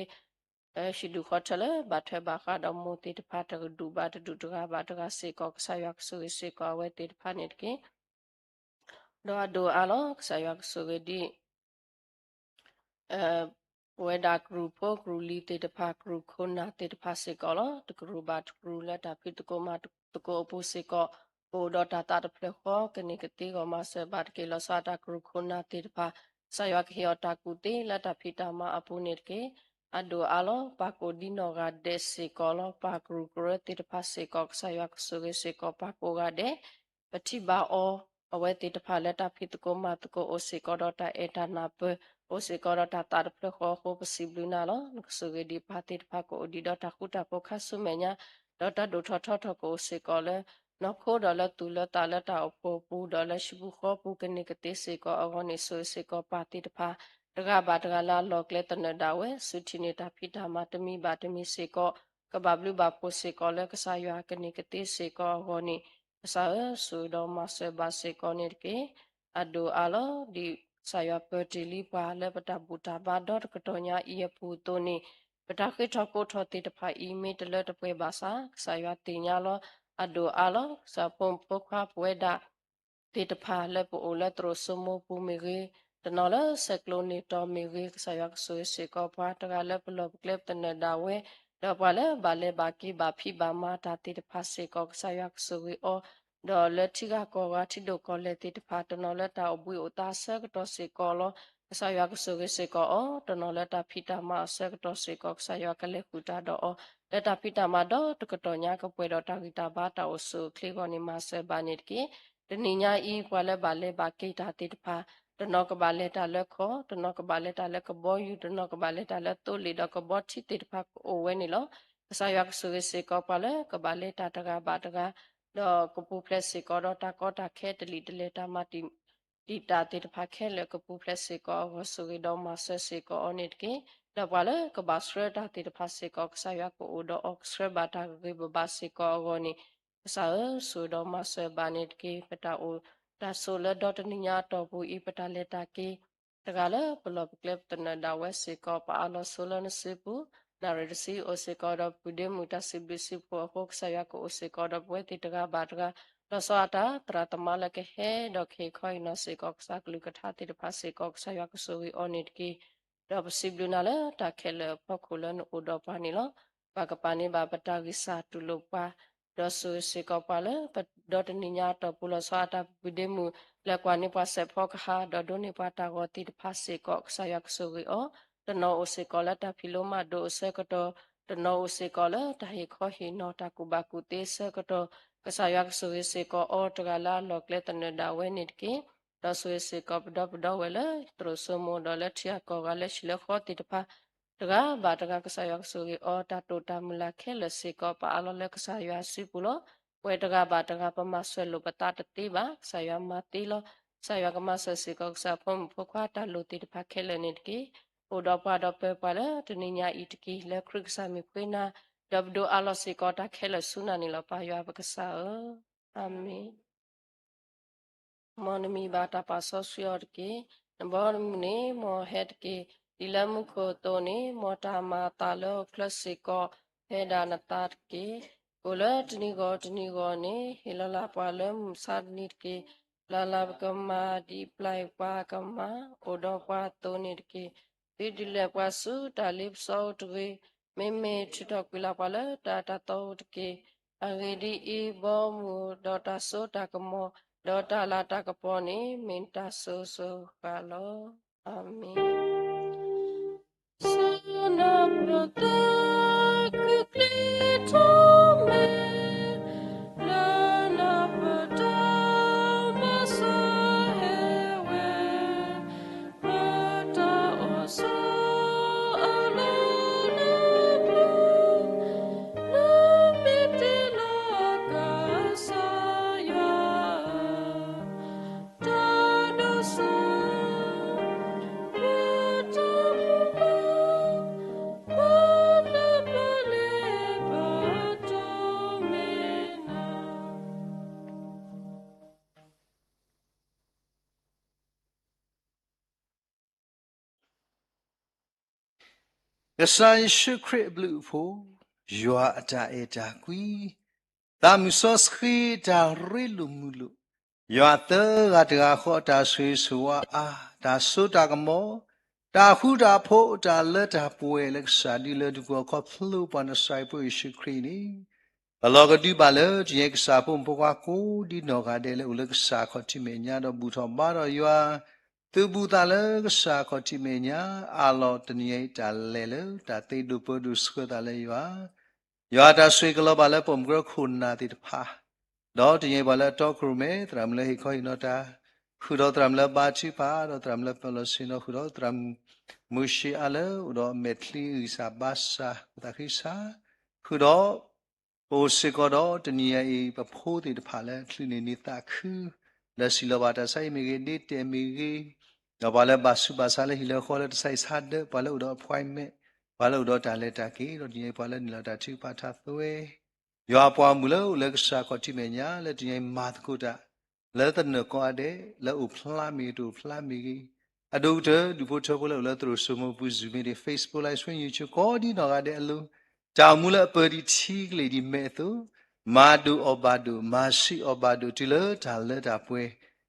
ရှိဒူခောချလေဘာထေဘာခါဒေါမူတိဖာတကဒူဘာတဒူတကဘာတကစေကောဆာယက်ဆွေစေကောဝဲတိဖာနိတကီဒေါ်ဒူအလောဆာယက်ဆွေဒီဝဲဒါဂရုပိုဂရုလီတေတဖာဂရုခုနာတေတဖာစေကောလတဂရုဘတ်ဂရုလက်တာဖိတကိုမတကိုအပုစေကောပိုဒတာတာတဖလခောကနေကတိကောမဆဘတ်ကေလဆာတာဂရုခုနာတေတဖာဆယဝခေယတာကုတေလက်တာဖိတာမအပုနေကေအဒိုအလောပါကိုဒီနောကဒက်စေကောလပါဂရုဂရတေတဖာစေကောဆယဝကဆုစေကောပါကိုကတဲ့ပတိဘာအောအဝဲတေတဖာလက်တာဖိတကိုမတကိုအိုစေကောဒတာအေတာနာပโอสิกอรตาตาดพลขอโคปสิบลูนาลอนกสุเวดีพาติพาโกดีดอตาคุตาโปคัสุเมญาดอตาดูทอทอทอโกสิกอเลนโคดอลตุลตาลตาอโปปูดอลชิบุขอปูกนิกติสิกออนิสุสิกอปาติพาตกาบาตกาลาลอกเลตนดาเวสุทินิตาพิธามาตมีบาตมีสิกอกบาบลูบาโปสิกอเลกสายากนิกติสิกออนิสาสุดอมาเสบาสิกอนิเกอดูอาลดีဆာယပတိလီပါလပတဘူတာဘာဒေါတ်ကတောညာဤပူတိုနီပတခိထကိုထတိတဖာအီမီတလတပွဲဘာစာဆာယတင်ညာလောအဒိုအလောစပုံပုခပွဲဒါတိတဖာလပအိုလတရစမပူမီရီတနော်လဆက်ကလိုနီတော်မီရီဆာယဆွေစေကောပါတကလပလပကလပ်တနဒါဝဲတော့ပါလေဘာလေဘာကီဘာဖီဘာမာတာတိတဖာစေကောဆာယဆွေအောဒေါ်လက်တီကကောကတီဒိုကောလက်တီတဖာတနော်လက်တာအပွေအတာဆက်တော့စေကောလောဆာယကဆုဝေစေကောအောတနော်လက်တာဖီတာမဆက်တော့စေကောဆာယကလက်ခုတာတော့လက်တာဖီတာမတော့တကတော်ညာကပွဲတော့တာဂီတာဘာတာအဆုခလီကောနီမဆေဘာနစ်ကီတနိညာဤကွာလဲဘာလဲဘာကိတာတိတဖာတနော်ကဘာလက်တာလက်ခောတနော်ကဘာလက်တာလက်ကဘောယူတနော်ကဘာလက်တာလက်တိုလီတော့ကဘောချီတိတဖာအိုဝဲနေလောဆာယကဆုဝေစေကောပါလဲကဘာလက်တာတကဘာတကတော့ကပူဖလက်စေကောတော့တာကောတာခဲတလီတလေတာမတီတာတေတဖာခဲလေကပူဖလက်စေကောဟောဆိုရတော့မဆစေကောအနစ်ကေတော့ပါလေကဘာစရတာတေတဖာစေကောဆာယကိုတော့အော့စရဘာတာကေဘဘာစေကောဂောနီဆာဆိုတော့မဆဘာနစ်ကေပတာအိုတာဆိုလဒတ်နိညာတော့ဘူးဤပတာလက်တာကေတကလည်းဘလော့ကလပ်တနဒါဝဲစေကောပါအလောဆိုလနစေဘူး Narisi Osekoda Buddhimuta Sibisi Pok Sayako Osekoda Wetitra Badra Losata Tratamalake He Doke Koino Sikok Saklukatati the Pasikok Sayakusui Onitki Dob Siblunala Takele Pokulan Udopanilo Bakapani Babatagisa Tulupa Dosu Sikopale but Dotaninya Topulosata Buddhimu Lakwani Pasepokha Doduni Patagoti the Pasikok Sayakusui O the no sekola ta piloma do sekoto the no sekola ta hi kho hi no ta kubaku te sekoto kasayak suwe seko o tagala lokle tan da wenit ki da suwe seko da da wele troso mo da le tia ko gale shle kho ti pa taga ba taga kasayak suwe o ta to ta mula khele seko pa alo le kasayak sipulo we taga ba taga pa maselo pata ti ba saya mati lo saya kamasa seko sa pom phokwa ta lo ti pa khele nit ki Odopa dope pala tuninya itiki le kriksami pena dabdo alo sikota khela sunani la pa yo abakasa amen monami bata paso syor ke nambor mune mo het ke dilamu ko tone mota ma talo klasiko hedana tat ke ola tni go ne hilala palem sadnit ke lala kama di plai pa kama odopa tonit ke Idile kwasu talip saut ge meme chitok pila pala data taut ke agedi I bomu dota so takamo dota la takaponi minta so kalo amin sana prota kuklito me lana prota masa hewe Mata oso alana blue Namite lakasaya Tadosa Matamupa Wana pale patomena The sun should create blue for you are eta qui. Tamusos he da rilumulu. You are the at hota sua da suda gamo. Da huda po da leta poelik sadi let go cop flu on the side should create. A log of dubala, Jake Sapum Pocaco, did no gadele ulek sacotimenia, the butomara, you are the butala, sacotimenia, a lot niata lele, that they do produce scudale you are. You are the swiggle balapum grocuna did pa. Dot yebala talk room, tramle hikoinota, hudo tramla bachi pa, or tramla pelosino, hudo tram mushi ale, udo metli isabasa, takisa, hudo. O sekodo tenia e papodi de pala tlinini taku la silabata sai mege de temege da pala basu basale hila khola sai sad pala udo appointment pala udo taleta ke do dia pala nilata chu patha thwe yo apwa mula le ksa ko timenya le dia mat ko da le tan ko ade le u phla mi tu phla mi adu de du po tho pala le tro sumo pu zumi de Facebook live swing YouTube ko di no ga de alu Jamula peri chi lady methu madu obadu masi obadu tila tala tapwe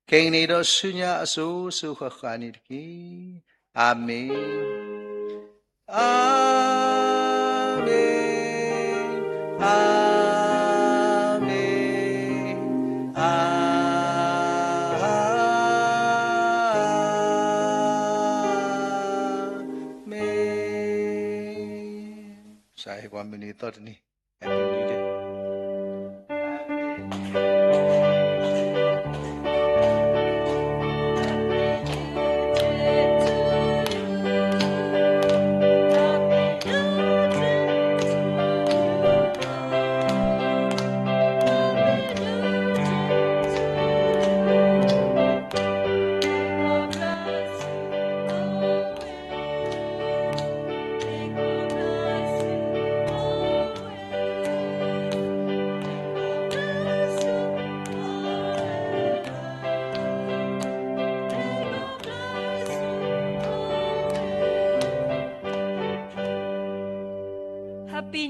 kainido sunya asu sukhakaniki amen amen amen amen Saya 1 minute thought ni happy new day ปี